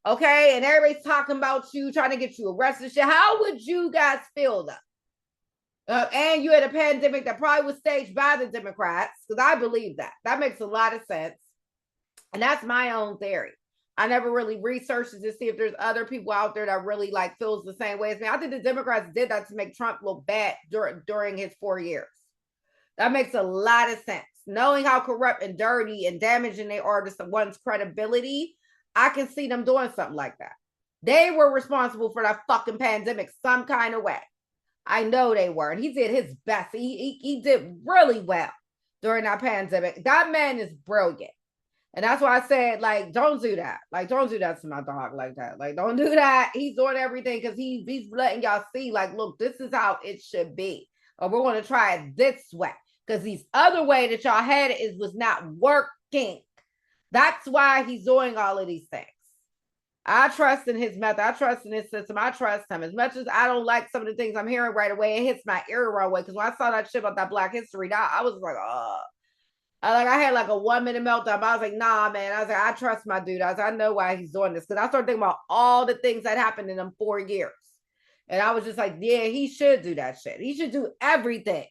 Okay? And everybody's talking about you, trying to get you arrested and shit. How would you guys feel, though? And you had a pandemic that probably was staged by the Democrats, because I believe that. That makes a lot of sense. And that's my own theory. I never really researched it to see if there's other people out there that really like feels the same way as me. I think the Democrats did that to make Trump look bad during his 4 years. That makes a lot of sense. Knowing how corrupt and dirty and damaging they are to someone's credibility, I can see them doing something like that. They were responsible for that fucking pandemic some kind of way. I know they were. And he did his best. He did really well during that pandemic. That man is brilliant. And that's why I said, like, don't do that. Like, don't do that to my dog like that. Like, don't do that. He's doing everything because he's letting y'all see, like, look, this is how it should be. Or we're going to try it this way. Because these other way that y'all had it was not working. That's why he's doing all of these things. I trust in his method. I trust in his system. I trust him. As much as I don't like some of the things I'm hearing right away, it hits my ear right away. Because when I saw that shit about that Black History, I was like, oh. I had like a 1 minute meltdown. I was like, nah, man. I was like, I trust my dude. I know why he's doing this. Because I started thinking about all the things that happened in them 4 years. And I was just like, yeah, he should do that shit. He should do everything.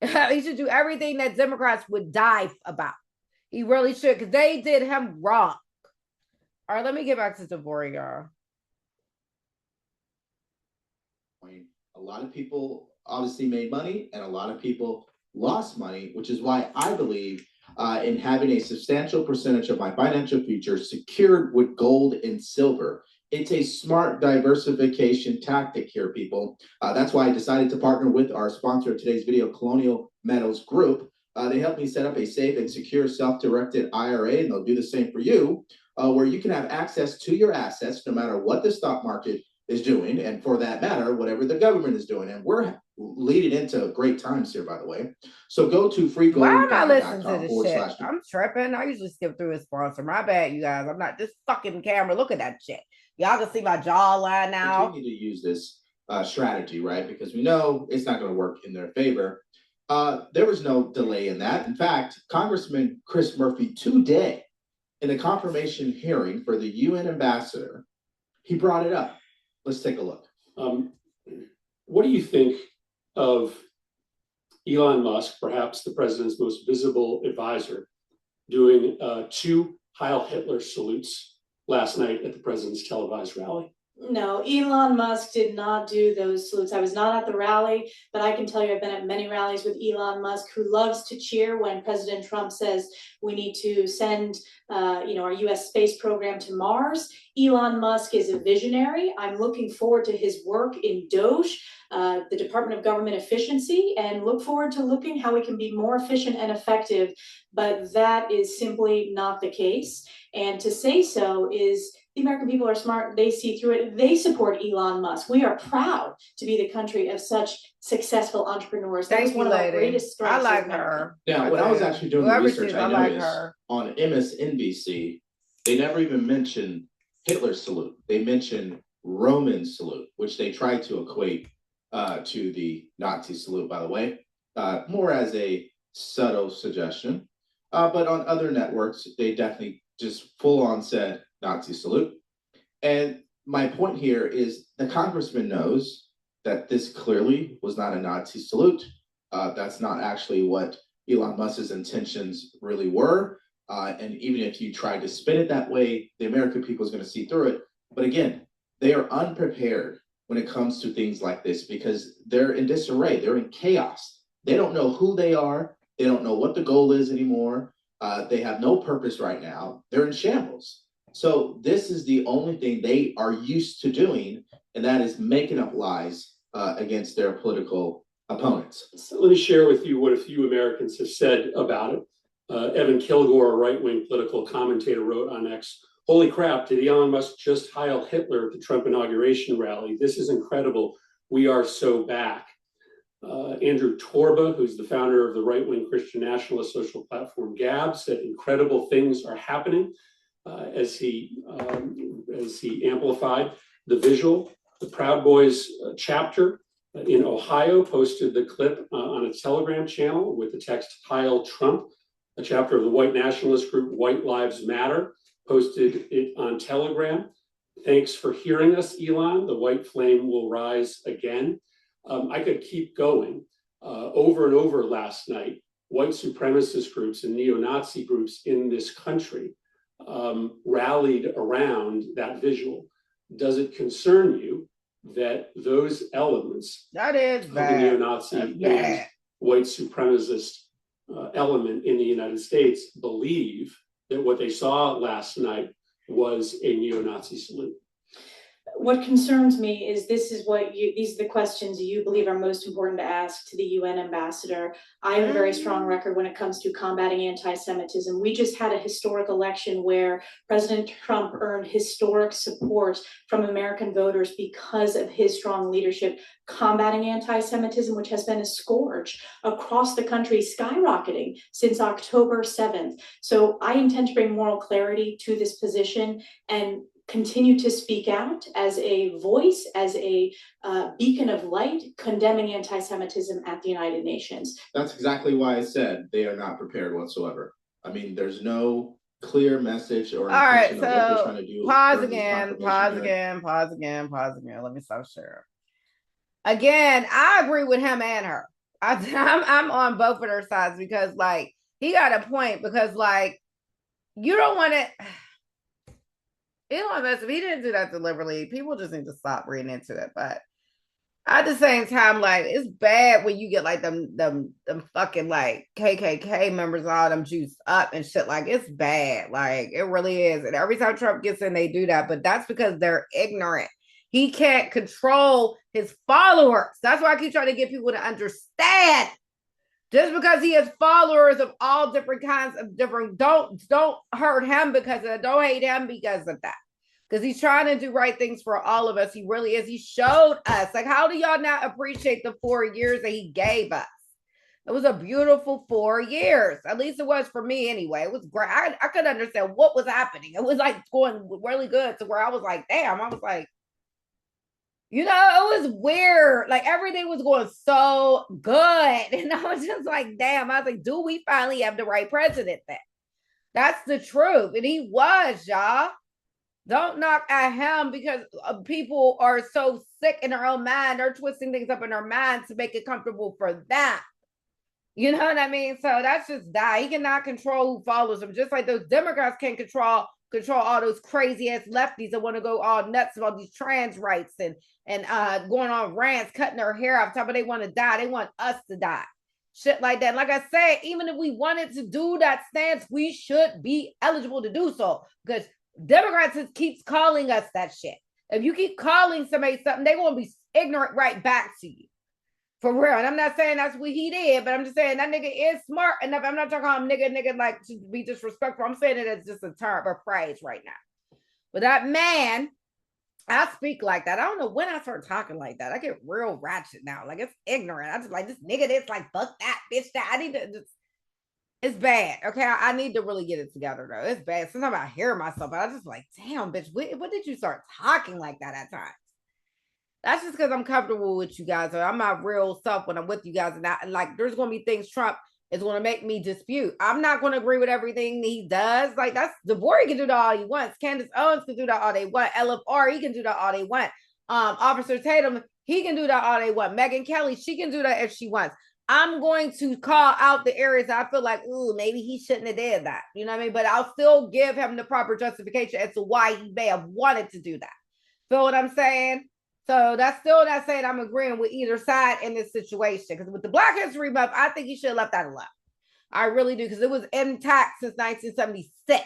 He should do everything that Democrats would die about. He really should. Because they did him wrong. All right, let me get back to Devore, y'all. A lot of people obviously made money and a lot of people lost money, which is why I believe in having a substantial percentage of my financial future secured with gold and silver. It's a smart diversification tactic here, people. That's why I decided to partner with our sponsor of today's video, Colonial Metals Group. They helped me set up a safe and secure self-directed IRA, and they'll do the same for you, where you can have access to your assets no matter what the stock market is doing, and for that matter, whatever the government is doing. And we're leading into great times here, by the way. So go to Why am I listening to this shit? freegoldguide.com/. I'm tripping. I usually skip through a sponsor. My bad, you guys. I'm not this fucking camera. Look at that shit. Y'all can see my jawline now. Continue to use this strategy, right? Because we know it's not going to work in their favor. There was no delay in that. In fact, Congressman Chris Murphy today, in the confirmation hearing for the UN ambassador, he brought it up. Let's take a look. What do you think of Elon Musk, perhaps the president's most visible advisor, doing 2 Heil Hitler salutes last night at the president's televised rally? No, Elon Musk did not do those salutes. I was not at the rally, but I can tell you I've been at many rallies with Elon Musk, who loves to cheer when President Trump says we need to send our US space program to Mars. Elon Musk is a visionary. I'm looking forward to his work in DOGE, the Department of Government Efficiency, and look forward to looking how we can be more efficient and effective. But that is simply not the case. And to say so is the American people are smart. They see through it. They support Elon Musk. We are proud to be the country of such successful entrepreneurs. That is one of our greatest strengths. I like her. Now, when I was actually doing the research, I noticed on MSNBC, they never even mentioned Hitler's salute. They mentioned Roman salute, which they tried to equate to the Nazi salute, by the way, more as a subtle suggestion. But on other networks, they definitely just full on said Nazi salute. And my point here is the congressman knows that this clearly was not a Nazi salute. That's not actually what Elon Musk's intentions really were. And even if you try to spin it that way, the American people is going to see through it. But again, they are unprepared when it comes to things like this because they're in disarray. They're in chaos. They don't know who they are. They don't know what the goal is anymore. They have no purpose right now. They're in shambles. So this is the only thing they are used to doing, and that is making up lies against their political opponents. So let me share with you what a few Americans have said about it. Evan Kilgore, a right-wing political commentator, wrote on X, "Holy crap, did Elon Musk just Heil Hitler at the Trump inauguration rally? This is incredible. We are so back." Andrew Torba, who's the founder of the right-wing Christian nationalist social platform Gab, said incredible things are happening as he amplified the visual. The Proud Boys chapter in Ohio posted the clip on its Telegram channel with the text "Heil Trump." A chapter of the white nationalist group White Lives Matter posted it on Telegram. "Thanks for hearing us, Elon. The white flame will rise again." I could keep going. Over and over last night, white supremacist groups and neo-Nazi groups in this country rallied around that visual. Does it concern you that those elements that is of the neo-Nazi and white supremacist element in the United States believe that what they saw last night was a neo-Nazi salute? What concerns me is these are the questions you believe are most important to ask to the UN ambassador. I have a very strong record when it comes to combating anti-Semitism. We just had a historic election where President Trump earned historic support from American voters because of his strong leadership combating anti-Semitism, which has been a scourge across the country, skyrocketing since October 7th. So I intend to bring moral clarity to this position and continue to speak out as a voice, as a beacon of light, condemning anti-Semitism at the United Nations. That's exactly why I said they are not prepared whatsoever. I mean, there's no clear message or intention of what they're trying to do. Pause again. Let me stop sharing. Again, I agree with him and her. I'm on both of their sides because, like, he got a point because, like, you don't want to. Elon Musk, if he didn't do that deliberately, people just need to stop reading into it. But At the same time, like it's bad when you get like them fucking like KKK members, all them juiced up and shit. Like it's bad, like it really is. And every time Trump gets in, they do that, but that's because they're ignorant. He can't control his followers. That's why I keep trying to get people to understand. Just because he has followers of all different kinds of different, don't hurt him because of that. Don't hate him because of that. Because he's trying to do right things for all of us. He really is. He showed us. Like, how do y'all not appreciate the 4 years that he gave us? It was a beautiful 4 years. At least it was for me anyway. It was great. I couldn't understand what was happening. It was like going really good to where I was like, damn, I was like, you know, it was weird. Like everything was going so good. And I was just like, damn, I was like, do we finally have the right president then? That's the truth. And he was, y'all. Don't knock at him because people are so sick in their own mind. They're twisting things up in their minds to make it comfortable for them. You know what I mean? So that's just that. He cannot control who follows him. Just like those Democrats can't control all those crazy ass lefties that want to go all nuts about these trans rights and going on rants, cutting their hair off, top of they want to die. They want us to die. Shit like that. Like I said, even if we wanted to do that stance, we should be eligible to do so because Democrats just keeps calling us that shit. If you keep calling somebody something, they won't be ignorant right back to you. For real. And I'm not saying that's what he did, but I'm just saying that nigga is smart enough. I'm not talking about him nigga like to be disrespectful. I'm saying it as just a term or phrase right now. But that man, I speak like that. I don't know when I start talking like that. I get real ratchet now. Like it's ignorant. I just like this nigga this, like fuck that, bitch that. I need to just, it's bad. Okay. I need to really get it together though. It's bad. Sometimes I hear myself, but I just like, damn, bitch, what did you start talking like that at times? That's just because I'm comfortable with you guys. Or I'm my real self when I'm with you guys. And like, there's going to be things Trump is going to make me dispute. I'm not going to agree with everything he does. Like, that's DeVore, he can do that all he wants. Candace Owens can do that all they want. LFR, he can do that all they want. Officer Tatum, he can do that all they want. Megyn Kelly, she can do that if she wants. I'm going to call out the areas I feel like, ooh, maybe he shouldn't have did that. You know what I mean? But I'll still give him the proper justification as to why he may have wanted to do that. Feel what I'm saying? So that's still not saying I'm agreeing with either side in this situation. Because with the Black History Month, I think he should have left that alone. I really do, because it was intact since 1976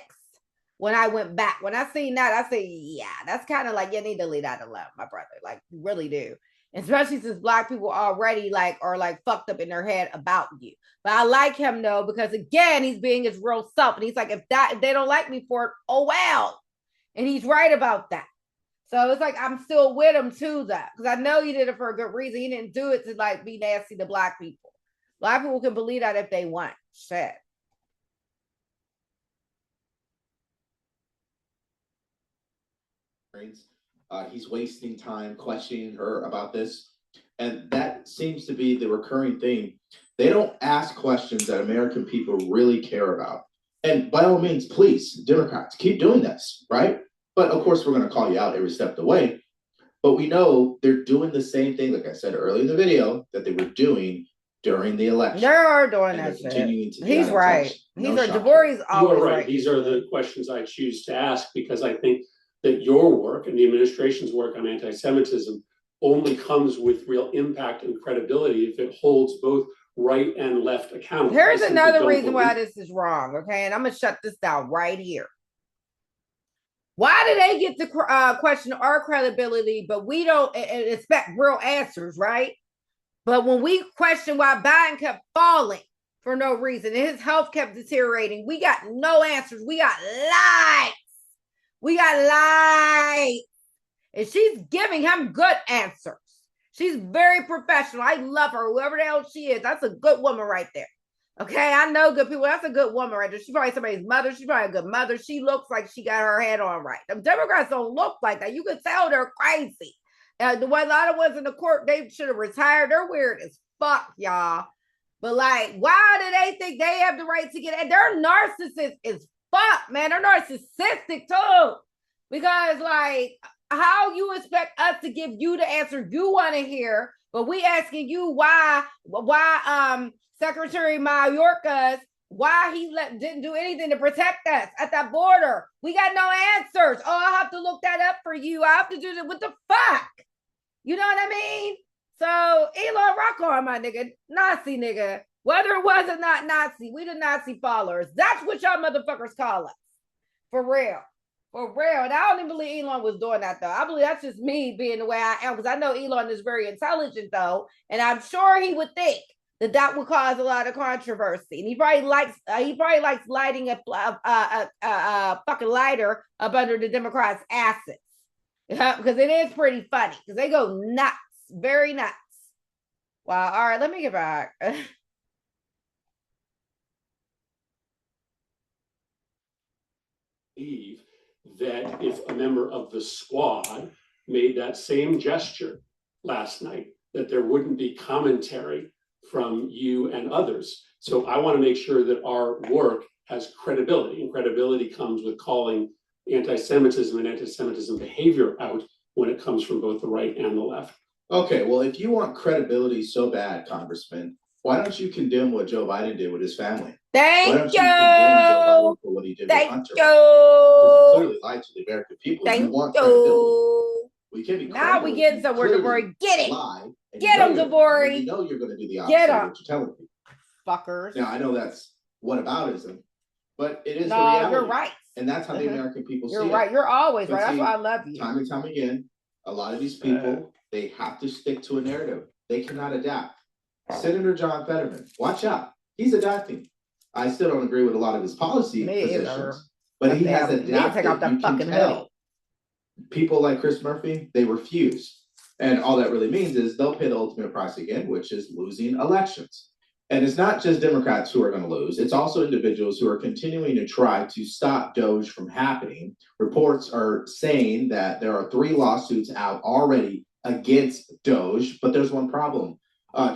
when I went back. When I seen that, I say, yeah, that's kind of like, you need to leave that alone, my brother. Like, you really do. Especially since Black people already like are like fucked up in their head about you. But I like him though, because again, he's being his real self. And he's like, if they don't like me for it, oh well. And he's right about that. So it's like I'm still with him too, though, because I know he did it for a good reason. He didn't do it to like be nasty to Black people. Black people can believe that if they want. Shit. He's wasting time questioning her about this. And that seems to be the recurring theme. They don't ask questions that American people really care about. And by all means, please, Democrats, keep doing this, right? But of course, we're going to call you out every step of the way. But we know they're doing the same thing, like I said earlier in the video, that they were doing during the election. They are doing that shit. He's right. He's right. DeVore's always you are right. These are the questions I choose to ask because I think that your work and the administration's work on anti-Semitism only comes with real impact and credibility if it holds both right and left accountable. Here's another reason why this is wrong, okay? And I'm going to shut this down right here. Why do they get to question our credibility, but we don't expect real answers, right? But when we question why Biden kept falling for no reason and his health kept deteriorating, we got no answers. We got lies. We got lies. And she's giving him good answers. She's very professional. I love her. Whoever the hell she is, that's a good woman right there. Okay, I know good people. That's a good woman right there. She's probably somebody's mother. She's probably a good mother. She looks like she got her head on right. The Democrats don't look like that. You can tell they're crazy. The one, a lot of ones in the court, they should have retired. They're weird as fuck, y'all. But like, why do they think they have the right to get it? They're narcissists as fuck, man. They're narcissistic too. Because like, how you expect us to give you the answer you want to hear, but we asking you why Secretary Mayorkas, why he didn't do anything to protect us at that border. We got no answers. Oh, I'll have to look that up for you. I have to do that. What the fuck? You know what I mean? So Elon, rock on, my nigga, Nazi nigga. Whether it was or not Nazi, we the Nazi followers. That's what y'all motherfuckers call us. For real. For real. And I don't even believe Elon was doing that though. I believe that's just me being the way I am, because I know Elon is very intelligent though, and I'm sure he would think that that would cause a lot of controversy. And he probably likes lighting a fucking lighter up under the Democrats' asses. Because it is pretty funny. Because they go nuts. Very nuts. Wow. All right, let me get back. That if a member of the squad made that same gesture last night, that there wouldn't be commentary from you and others. So I want to make sure that our work has credibility, and credibility comes with calling anti-Semitism and anti-Semitism behavior out when it comes from both the right and the left. Okay, well, if you want credibility so bad, Congressman, why don't you condemn what Joe Biden did with his family? Thank you. For what he did with Hunter? Because he clearly lied to the American people. Thank you want credibility. We can't be now we getting somewhere, DeVory. Get it. Get him, DeVory. You know you're going to do the opposite of what you're telling people. Fuckers. Now, I know that's whataboutism, but it is the reality. You're right. And that's how the American people see it. You're right. You're always right. That's why I love you. Time and time again, a lot of these people, they have to stick to a narrative. They cannot adapt. Senator John Fetterman, watch out. He's adapting. I still don't agree with a lot of his policy positions, but he has adapted. You can tell. People like Chris Murphy, they refuse. And all that really means is they'll pay the ultimate price again, which is losing elections. And it's not just Democrats who are going to lose. It's also individuals who are continuing to try to stop Doge from happening. Reports are saying that there are 3 lawsuits out already against Doge, but there's one problem.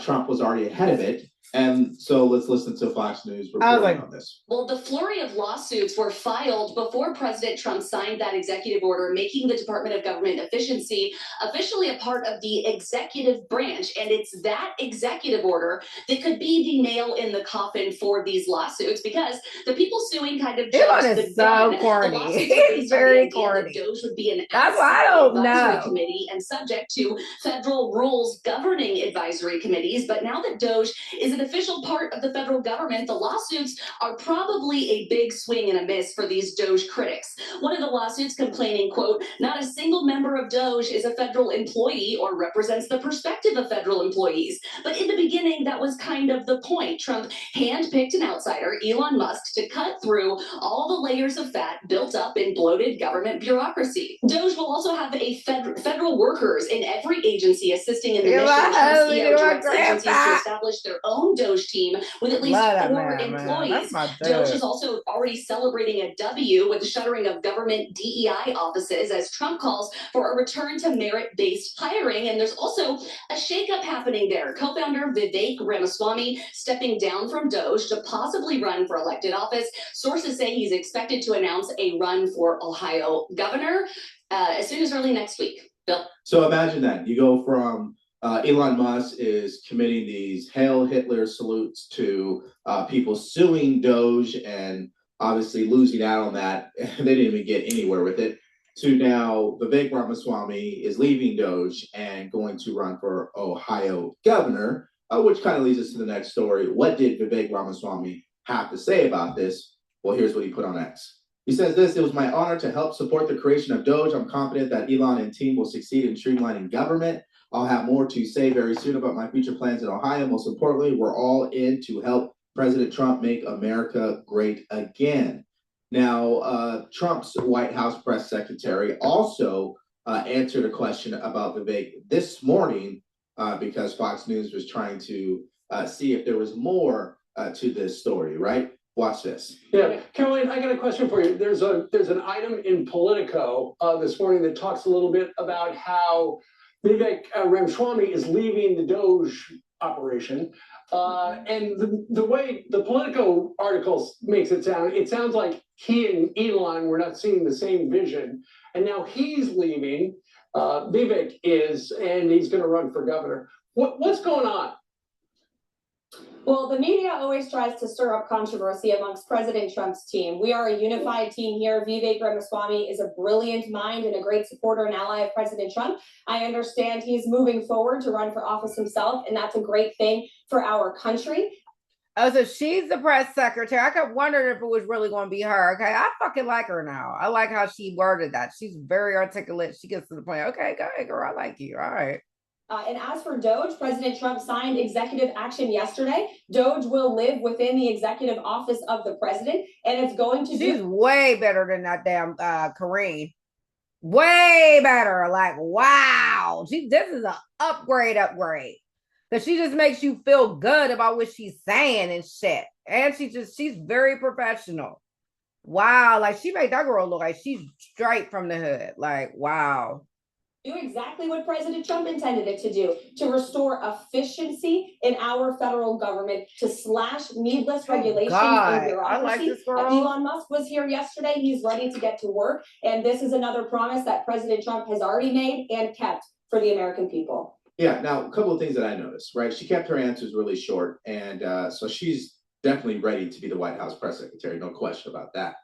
Trump was already ahead of it. And so let's listen to Fox News reporting on this. Well, the flurry of lawsuits were filed before President Trump signed that executive order, making the Department of Government Efficiency officially a part of the executive branch. And it's that executive order that could be the nail in the coffin for these lawsuits, because the people suing kind of Elon is so corny. He's very corny. Doge would be an that's why I don't know. Committee and subject to federal rules governing advisory committees. But now that Doge is an official part of the federal government, the lawsuits are probably a big swing and a miss for these Doge critics. One of the lawsuits complaining, quote, not a single member of Doge is a federal employee or represents the perspective of federal employees. But in the beginning, that was kind of the point. Trump handpicked an outsider, Elon Musk, to cut through all the layers of fat built up in bloated government bureaucracy. Doge will also have a federal workers in every agency assisting in the mission of Trump's directs agencies to establish their own Doge team with at least 4 employees. Doge is also already celebrating a W with the shuttering of government DEI offices as Trump calls for a return to merit-based hiring. And there's also a shakeup happening there. Co-founder Vivek Ramaswamy stepping down from Doge to possibly run for elected office. Sources say he's expected to announce a run for Ohio governor as soon as early next week. Bill? So imagine that. You go from Elon Musk is committing these Hail Hitler salutes to people suing Doge and obviously losing out on that. They didn't even get anywhere with it. To now Vivek Ramaswamy is leaving Doge and going to run for Ohio governor, which kind of leads us to the next story. What did Vivek Ramaswamy have to say about this? Well, here's what he put on X. He says this: it was my honor to help support the creation of Doge. I'm confident that Elon and team will succeed in streamlining government. I'll have more to say very soon about my future plans in Ohio. Most importantly, we're all in to help President Trump make America great again. Now, Trump's White House press secretary also answered a question about Vivek this morning because Fox News was trying to see if there was more to this story, right? Watch this. Yeah, Caroline, I got a question for you. There's an item in Politico this morning that talks a little bit about how Vivek Ramaswamy is leaving the Doge operation. And the way the Politico article makes it sounds like he and Elon were not seeing the same vision. And now he's leaving, Vivek is, and he's going to run for governor. What's going on? Well, the media always tries to stir up controversy amongst President Trump's team. We are a unified team here. Vivek Ramaswamy is a brilliant mind and a great supporter and ally of President Trump. I understand he's moving forward to run for office himself, and that's a great thing for our country. Oh, so she's the press secretary. I kept wondering if it was really going to be her. Okay, I fucking like her now. I like how she worded that. She's very articulate. She gets to the point. Okay, go ahead, girl. I like you. All right. And as for Doge, President Trump signed executive action yesterday. Doge will live within the executive office of the president, and it's going to She's way better than that damn Karine. Way better. Like, wow. This is an upgrade. Because she just makes you feel good about what she's saying and shit. And she's very professional. Wow. Like, she made that girl look like she's straight from the hood. Like, wow. Do exactly what President Trump intended it to do, to restore efficiency in our federal government, to slash needless regulations and bureaucracy. I like this girl. Elon Musk was here yesterday. He's ready to get to work. And this is another promise that President Trump has already made and kept for the American people. Yeah, now a couple of things that I noticed, right? She kept her answers really short. And so she's definitely ready to be the White House press secretary, no question about that.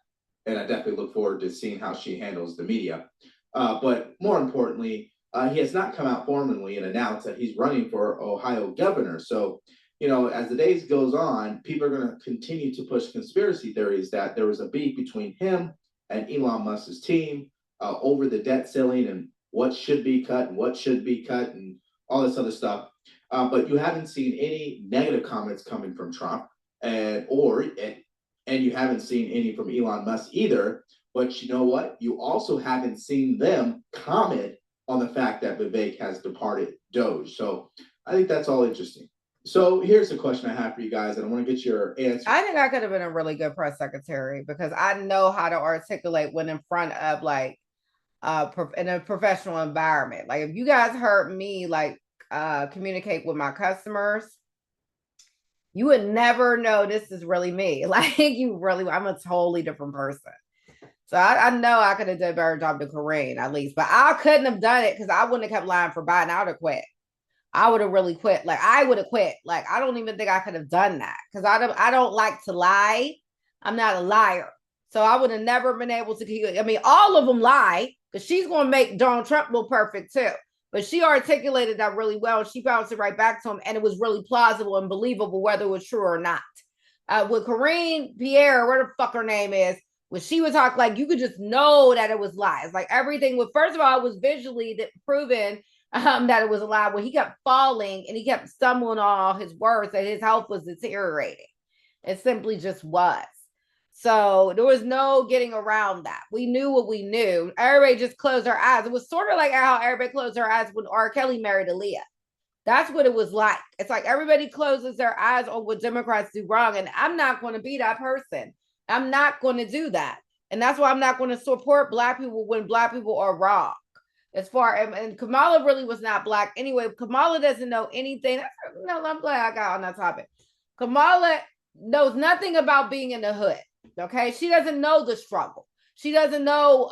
And I definitely look forward to seeing how she handles the media. But more importantly, he has not come out formally and announced that he's running for Ohio governor. So, you know, as the days goes on, people are going to continue to push conspiracy theories that there was a beef between him and Elon Musk's team over the debt ceiling and what should be cut and what should be cut and all this other stuff. But you haven't seen any negative comments coming from Trump and you haven't seen any from Elon Musk either. But you know what? You also haven't seen them comment on the fact that Vivek has departed Doge. So I think that's all interesting. So here's a question I have for you guys, and I want to get your answer. I think I could have been a really good press secretary because I know how to articulate when in front of like in a professional environment. Like if you guys heard me like communicate with my customers, you would never know this is really me. Like I'm a totally different person. So I know I could have done a better job than Karine at least, but I couldn't have done it because I wouldn't have kept lying for Biden. I would have quit. I would have really quit. Like I would have quit. Like I don't even think I could have done that because I don't like to lie. I'm not a liar. So I would have never been able to keep. I mean, all of them lie because she's going to make Donald Trump look perfect too. But she articulated that really well. She bounced it right back to him, and it was really plausible and believable whether it was true or not. With Karine Pierre, where the fuck her name is, when she would talk, like you could just know that it was lies. Like everything was, first of all, it was visually proven that it was a lie. When he kept falling and he kept stumbling on all his words, that his health was deteriorating. It simply just was. So there was no getting around that. We knew what we knew. Everybody just closed their eyes. It was sort of like how everybody closed their eyes when R. Kelly married Aaliyah. That's what it was like. It's like everybody closes their eyes on what Democrats do wrong. And I'm not going to be that person. I'm not going to do that. And that's why I'm not going to support Black people when Black people are wrong. As far and Kamala really was not Black anyway. Kamala doesn't know anything. No, I'm glad I got on that topic. Kamala knows nothing about being in the hood. Okay, she doesn't know the struggle. She doesn't know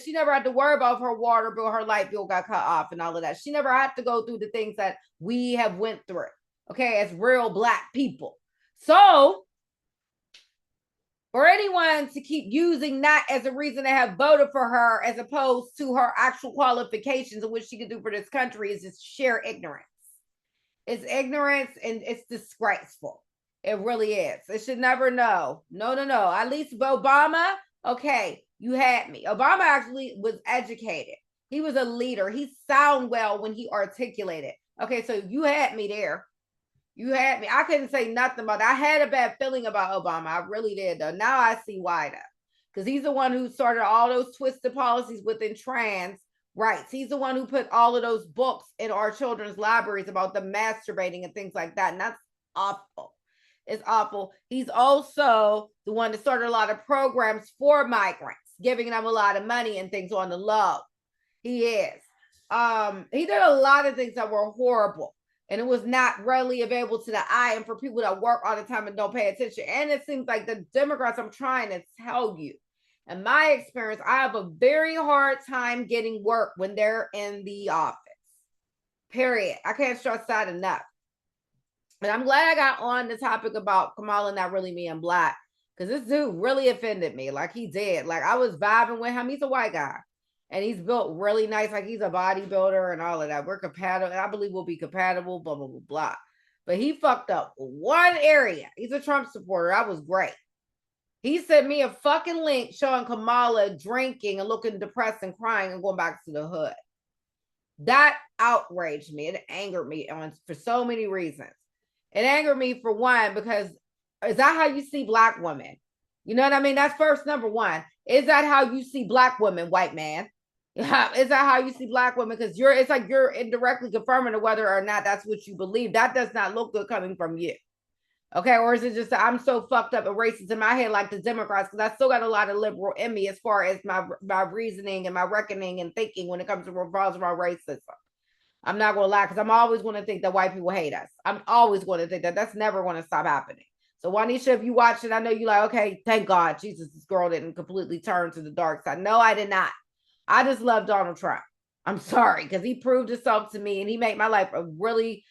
she never had to worry about if her water bill, her light bill got cut off and all of that. She never had to go through the things that we have went through. Okay, as real Black people. So for anyone to keep using that as a reason to have voted for her as opposed to her actual qualifications of what she could do for this country is just sheer ignorance. It's ignorance and it's disgraceful. It really is. It should never know. No. At least Obama, okay, you had me. Obama actually was educated. He was a leader. He sounded well when he articulated. Okay, so you had me there. You had me. I couldn't say nothing about that. I had a bad feeling about Obama. I really did, though. Now I see why, though. Because he's the one who started all those twisted policies within trans rights. He's the one who put all of those books in our children's libraries about the masturbating and things like that. And that's awful. It's awful. He's also the one that started a lot of programs for migrants, giving them a lot of money and things on the low. He is. He did a lot of things that were horrible. And it was not readily available to the eye and for people that work all the time and don't pay attention. And it seems like the Democrats, I'm trying to tell you, in my experience, I have a very hard time getting work when they're in the office. Period. I can't stress that enough. And I'm glad I got on the topic about Kamala not really being black, because this dude really offended me. Like, he did. Like, I was vibing with him. He's a white guy. And he's built really nice. Like, he's a bodybuilder and all of that. We're compatible. I believe we'll be compatible, blah, blah, blah, blah. But he fucked up one area. He's a Trump supporter. I was great. He sent me a fucking link showing Kamala drinking and looking depressed and crying and going back to the hood. That outraged me. It angered me for so many reasons. It angered me for one, because is that how you see black women? You know what I mean? That's first, number one. Is that how you see black women, white man? Yeah, is that how you see black women? Because it's like you're indirectly confirming whether or not that's what you believe. That does not look good coming from you. Okay, or is it just that I'm so fucked up and racist in my head like the Democrats, because I still got a lot of liberal in me as far as my reasoning and my reckoning and thinking when it comes to revolves around racism. I'm not going to lie, because I'm always going to think that white people hate us. I'm always going to think that. That's never going to stop happening. So, Juanisha, if you watch it, I know you're like, okay, thank God, Jesus, this girl didn't completely turn to the dark side. No, I did not. I just love Donald Trump. I'm sorry, because he proved himself to me, and he made my life very,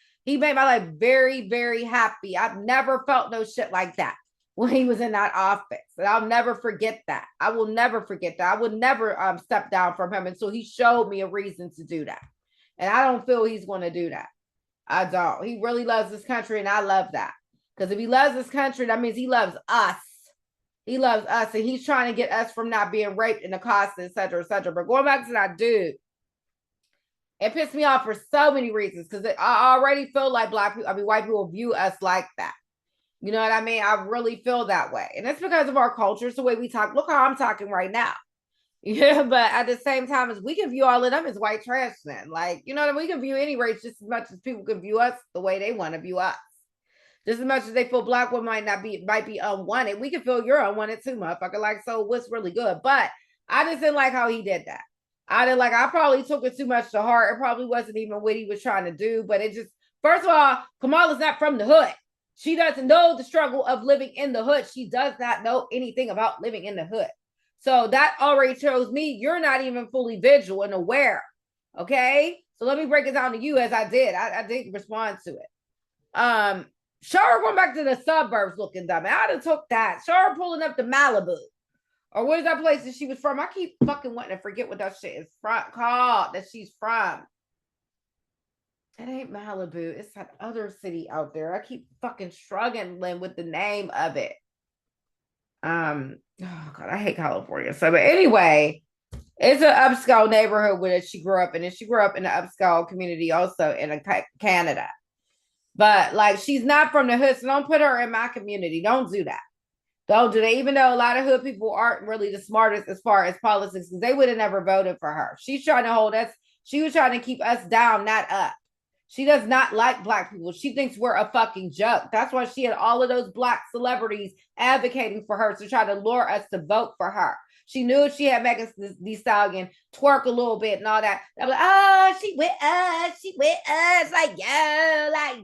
very happy. I've never felt no shit like that when he was in that office. And I'll never forget that. I will never forget that. I would never step down from him until he showed me a reason to do that. And I don't feel he's going to do that. I don't. He really loves this country, and I love that. Because if he loves this country, that means he loves us. He loves us, and he's trying to get us from not being raped in the cost, et cetera, et cetera. But going back to that dude, it pissed me off for so many reasons, because I already feel like white people view us like that. You know what I mean? I really feel that way. And it's because of our culture. It's the way we talk. Look how I'm talking right now. Yeah, but at the same time, as we can view all of them as white trash then. Like, you know what I mean? We can view any race just as much as people can view us the way they want to view us. Just as much as they feel black women might be unwanted, we can feel you're unwanted too, motherfucker. Like, so what's really good? But I just didn't like how he did that. I probably took it too much to heart. It probably wasn't even what he was trying to do, but it just, first of all, Kamala's not from the hood. She doesn't know the struggle of living in the hood. She does not know anything about living in the hood. So that already shows me you're not even fully vigilant and aware. Okay. So let me break it down to you as I did. I did respond to it. Shara going back to the suburbs looking dumb. I'd have took that. Shara pulling up to Malibu. Or where's that place that she was from? I keep fucking wanting to forget what that shit is called that she's from. It ain't Malibu. It's that other city out there. I keep fucking struggling with the name of it. Oh God, I hate California. So, but anyway, it's an upscale neighborhood where she grew up in, and she grew up in an upscale community also in Canada. But like, she's not from the hood, so don't put her in my community. Don't do that. Don't do that. Even though a lot of hood people aren't really the smartest as far as politics, because they would have never voted for her. She's trying to hold us. She was trying to keep us down, not up. She does not like black people. She thinks we're a fucking joke. That's why she had all of those black celebrities advocating for her to try to lure us to vote for her. She knew if she had Megan Thee Stallion twerk a little bit and all that, they'd be like, oh, she with us. Like,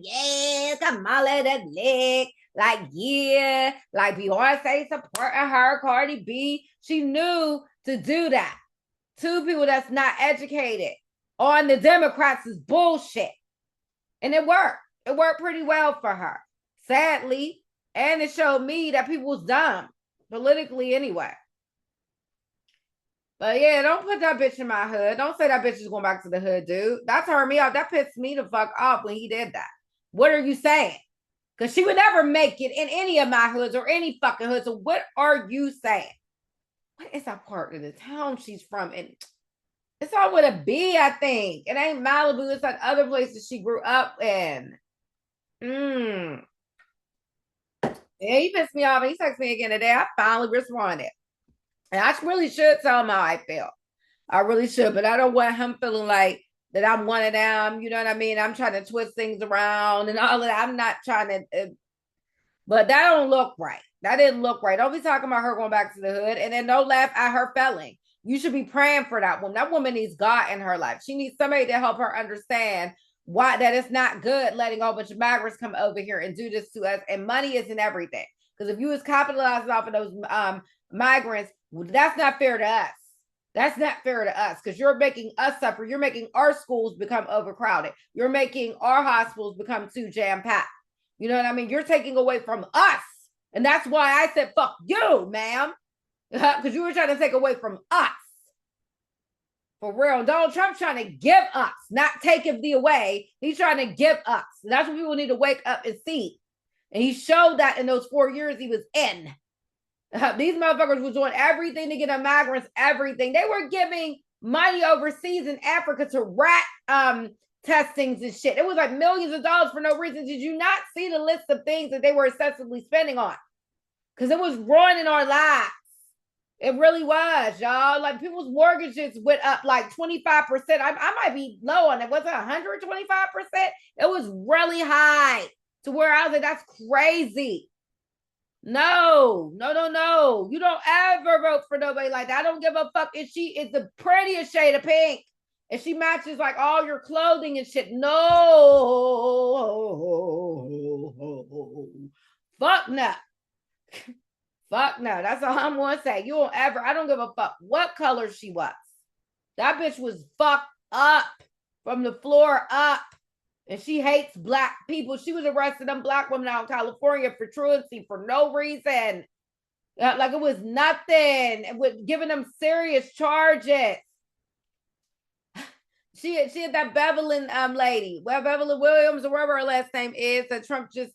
yeah, Kamala the lick. Like, yeah, like Beyonce supporting her, Cardi B. She knew to do that. Two people that's not educated on the Democrats is bullshit. And it worked. It worked pretty well for her, sadly. And it showed me that people was dumb, politically anyway. But yeah, don't put that bitch in my hood. Don't say that bitch is going back to the hood, dude. That turned me off. That pissed me the fuck off when he did that. What are you saying? Because she would never make it in any of my hoods or any fucking hood. So what are you saying? What is that part of the town she's from? And it's all with a B, I think. It ain't Malibu. It's that other place that she grew up in. Yeah, he pissed me off. He texted me again today. I finally responded. And I really should tell him how I feel. I really should. But I don't want him feeling like that I'm one of them. You know what I mean? I'm trying to twist things around and all of that. I'm not trying to. But that don't look right. That didn't look right. Don't be talking about her going back to the hood. And then don't laugh at her failing. You should be praying for that woman. That woman needs God in her life. She needs somebody to help her understand why that it's not good letting a whole bunch of migrants come over here and do this to us. And money isn't everything. Because if you was capitalizing off of those migrants, that's not fair to us. That's not fair to us because you're making us suffer. You're making our schools become overcrowded. You're making our hospitals become too jam-packed. You know what I mean? You're taking away from us. And that's why I said, fuck you, ma'am. Because you were trying to take away from us. For real. Donald Trump's trying to give us, not take it away. He's trying to give us. That's what people need to wake up and see. And he showed that in those 4 years he was in. These motherfuckers was doing everything to get a migrants, everything. They were giving money overseas in Africa to rat testings and shit. It was like millions of dollars for no reason. Did you not see the list of things that they were excessively spending on? Because it was ruining our lives. It really was, y'all. Like people's mortgages went up like 25%. I might be low on it. Was it 125%? It was really high to where I was like, that's crazy. No. You don't ever vote for nobody like that. I don't give a fuck if she is the prettiest shade of pink. And she matches like all your clothing and shit. No. Fuck no. Fuck no. That's all I'm going to say. You won't ever. I don't give a fuck what color she was. That bitch was fucked up from the floor up. And she hates black people. She was arresting them black women out in California for truancy for no reason. Like it was nothing. And with giving them serious charges. She had that Bevelin lady. Well, Bevelin Williams or whatever her last name is that Trump just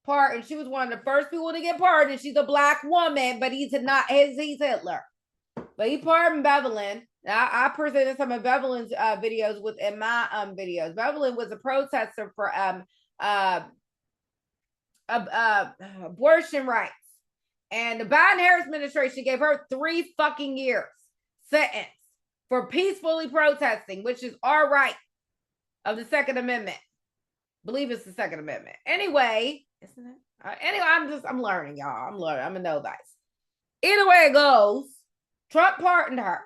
pardoned. She was one of the first people to get pardoned. She's a black woman, but he's Hitler. But he pardoned Bevelin. I presented some of Bevelin's videos within my videos. Bevelin was a protester for abortion rights. And the Biden-Harris administration gave her 3 fucking years sentence for peacefully protesting, which is our right of the Second Amendment. I believe it's the Second Amendment. Anyway, isn't it? Anyway, I'm learning, y'all. I'm learning. I'm a novice. Either way it goes, Trump pardoned her.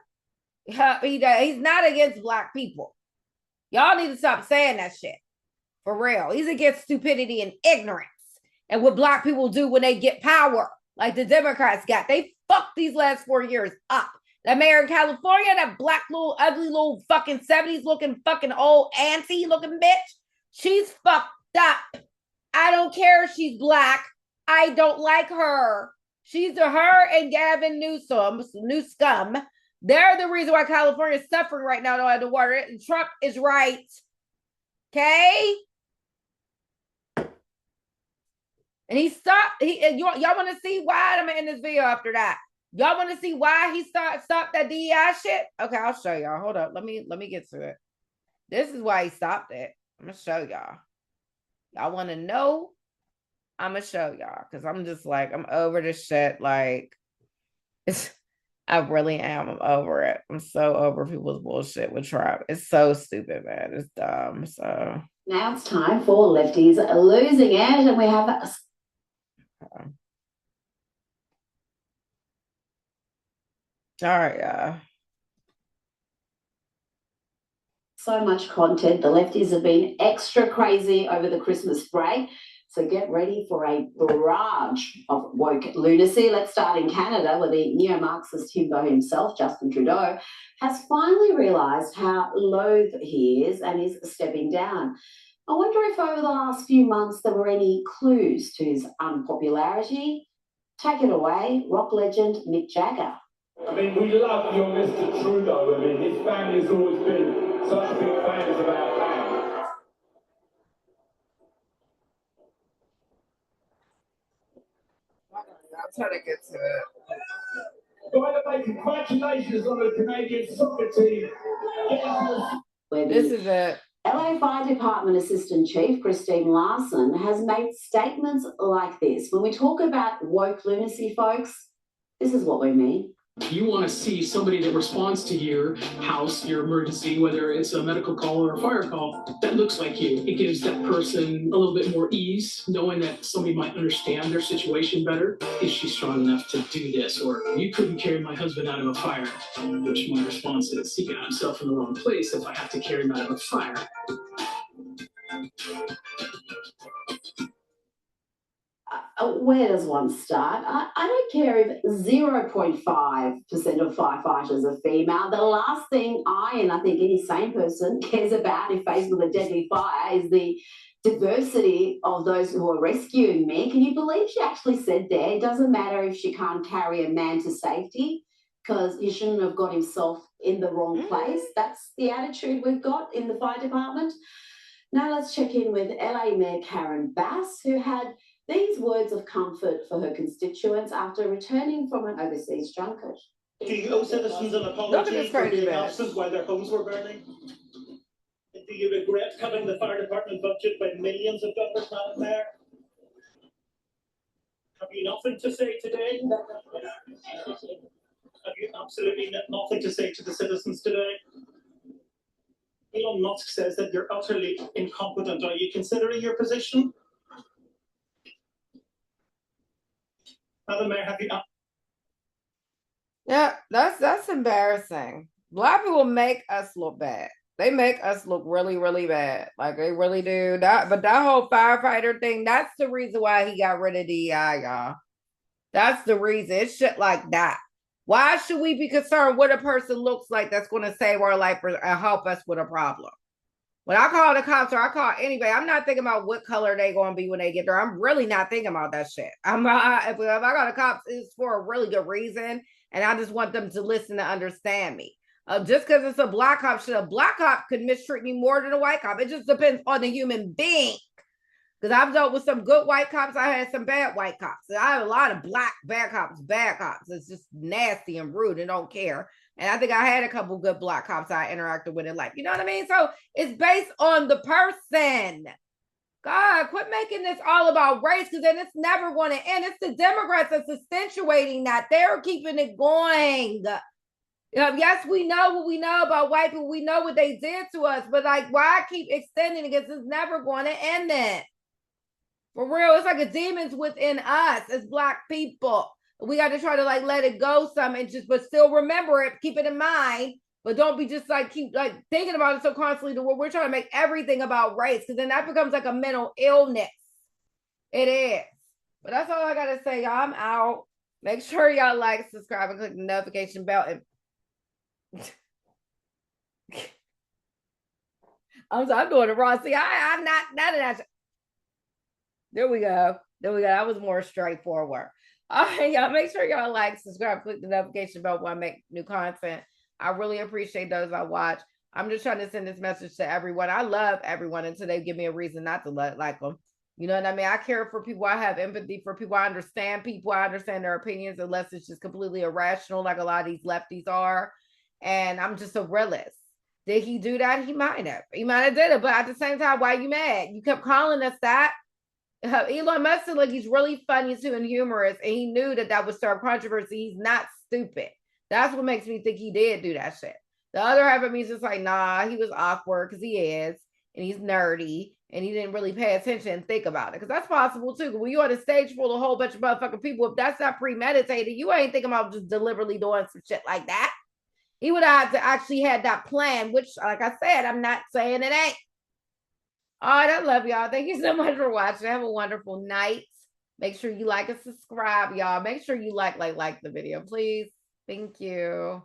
He's not against black people. Y'all need to stop saying that shit. For real. He's against stupidity and ignorance. And what black people do when they get power, like the Democrats got. They fucked these last 4 years up. That mayor in California, that black little ugly little fucking 70s looking fucking old auntie looking bitch, she's fucked up. I don't care if she's black. I don't like her. She's her and Gavin Newsom. They're the reason why California is suffering right now underwater. And Trump is right. Okay? And he stopped. Y'all want to see why? I'm in this video after that. Y'all want to see why he stopped that DEI shit? Okay, I'll show y'all. Hold up. Let me get to it. This is why he stopped it. I'm gonna show y'all. Y'all want to know? I'm gonna show y'all because I'm just like I'm over this shit. Like I really am. I'm over it. I'm so over people's bullshit with Trump. It's so stupid, man. It's dumb. So now it's time for lefties losing it, and we have all right, y'all. So much content. The lefties have been extra crazy over the Christmas break. So get ready for a barrage of woke lunacy. Let's start in Canada, where the neo-Marxist himbo himself, Justin Trudeau, has finally realised how loath he is and is stepping down. I wonder if over the last few months there were any clues to his unpopularity. Take it away, rock legend Mick Jagger. I mean, we love your Mr. Trudeau. I mean, his family's always been such big fans of our band. I'll try to get to it. By the way, congratulations on the Canadian soccer team. This is it. LA Fire Department Assistant Chief Christine Larson has made statements like this. When we talk about woke lunacy, folks, this is what we mean. You want to see somebody that responds to your house, your emergency, whether it's a medical call or a fire call, that looks like you. It gives that person a little bit more ease, knowing that somebody might understand their situation better. Is she strong enough to do this? Or you couldn't carry my husband out of a fire, which my response is, he got himself in the wrong place if I have to carry him out of a fire. Where does one start? I don't care if 0.5% of firefighters are female. The last thing I think any sane person cares about if faced with a deadly fire is the diversity of those who are rescuing me. Can you believe she actually said there, it doesn't matter if she can't carry a man to safety because he shouldn't have got himself in the wrong place. That's the attitude we've got in the fire department. Now let's check in with LA Mayor Karen Bass, who had these words of comfort for her constituents after returning from an overseas junket. Do you owe citizens an apology for being absent while their homes were burning? Do you regret cutting the fire department budget by millions of dollars, Madam Mayor? Have you nothing to say today? Have you absolutely nothing to say to the citizens today? Elon Musk says that you're utterly incompetent. Are you considering your position? Madam Mayor, have you... Yeah, that's embarrassing. Black people make us look bad. They make us look really, really bad. Like they really do. But that whole firefighter thing, that's the reason why he got rid of DEI, y'all. That's the reason. It's shit like that. Why should we be concerned what a person looks like that's going to save our life or help us with a problem? When I call the cops or I call anybody, I'm not thinking about what color they going to be when they get there. I'm really not thinking about that shit. If I call the cops, it's for a really good reason. And I just want them to listen and understand me. Just because it's a black cop, a black cop could mistreat me more than a white cop. It just depends on the human being. Because I've dealt with some good white cops. I had some bad white cops. I have a lot of black bad cops. It's just nasty and rude and don't care. And I think I had a couple good black cops I interacted with in life. You know what I mean? So it's based on the person. God, quit making this all about race because then it's never going to end. It's the Democrats that's accentuating that. They're keeping it going. Yes, we know what we know about white people. We know what they did to us. But like, why keep extending it? Because it's never going to end it. For real, it's like a demon's within us as black people. We got to try to like let it go some and just, but still remember it, keep it in mind, but don't be just like keep like thinking about it so constantly to where we're trying to make everything about race because then that becomes like a mental illness. It is. But that's all I got to say. Y'all, I'm out. Make sure y'all like, subscribe, and click the notification bell. And I'm doing it wrong. See, I'm not that. There we go. That was more straightforward. All right, y'all. Make sure y'all like, subscribe, click the notification bell when I make new content. I really appreciate those I watch. I'm just trying to send this message to everyone. I love everyone until they give me a reason not to like them. You know what I mean? I care for people. I have empathy for people. I understand people. I understand their opinions unless it's just completely irrational like a lot of these lefties are. And I'm just a realist. Did he do that? He might have. He might have did it. But at the same time, why are you mad? You kept calling us that. Elon Musk said like he's really funny too and humorous, and he knew that would start controversy. He's not stupid. That's what makes me think he did do that shit. The other half of me is just like, nah, he was awkward because he is, and he's nerdy, and he didn't really pay attention and think about it. Because that's possible too. When you on a stage full of a whole bunch of motherfucking people, if that's not premeditated, you ain't thinking about just deliberately doing some shit like that. He would have to actually had that plan, which, like I said, I'm not saying it ain't. All right, I love y'all. Thank you so much for watching. Have a wonderful night. Make sure you like and subscribe, y'all. Make sure you like the video, please. Thank you.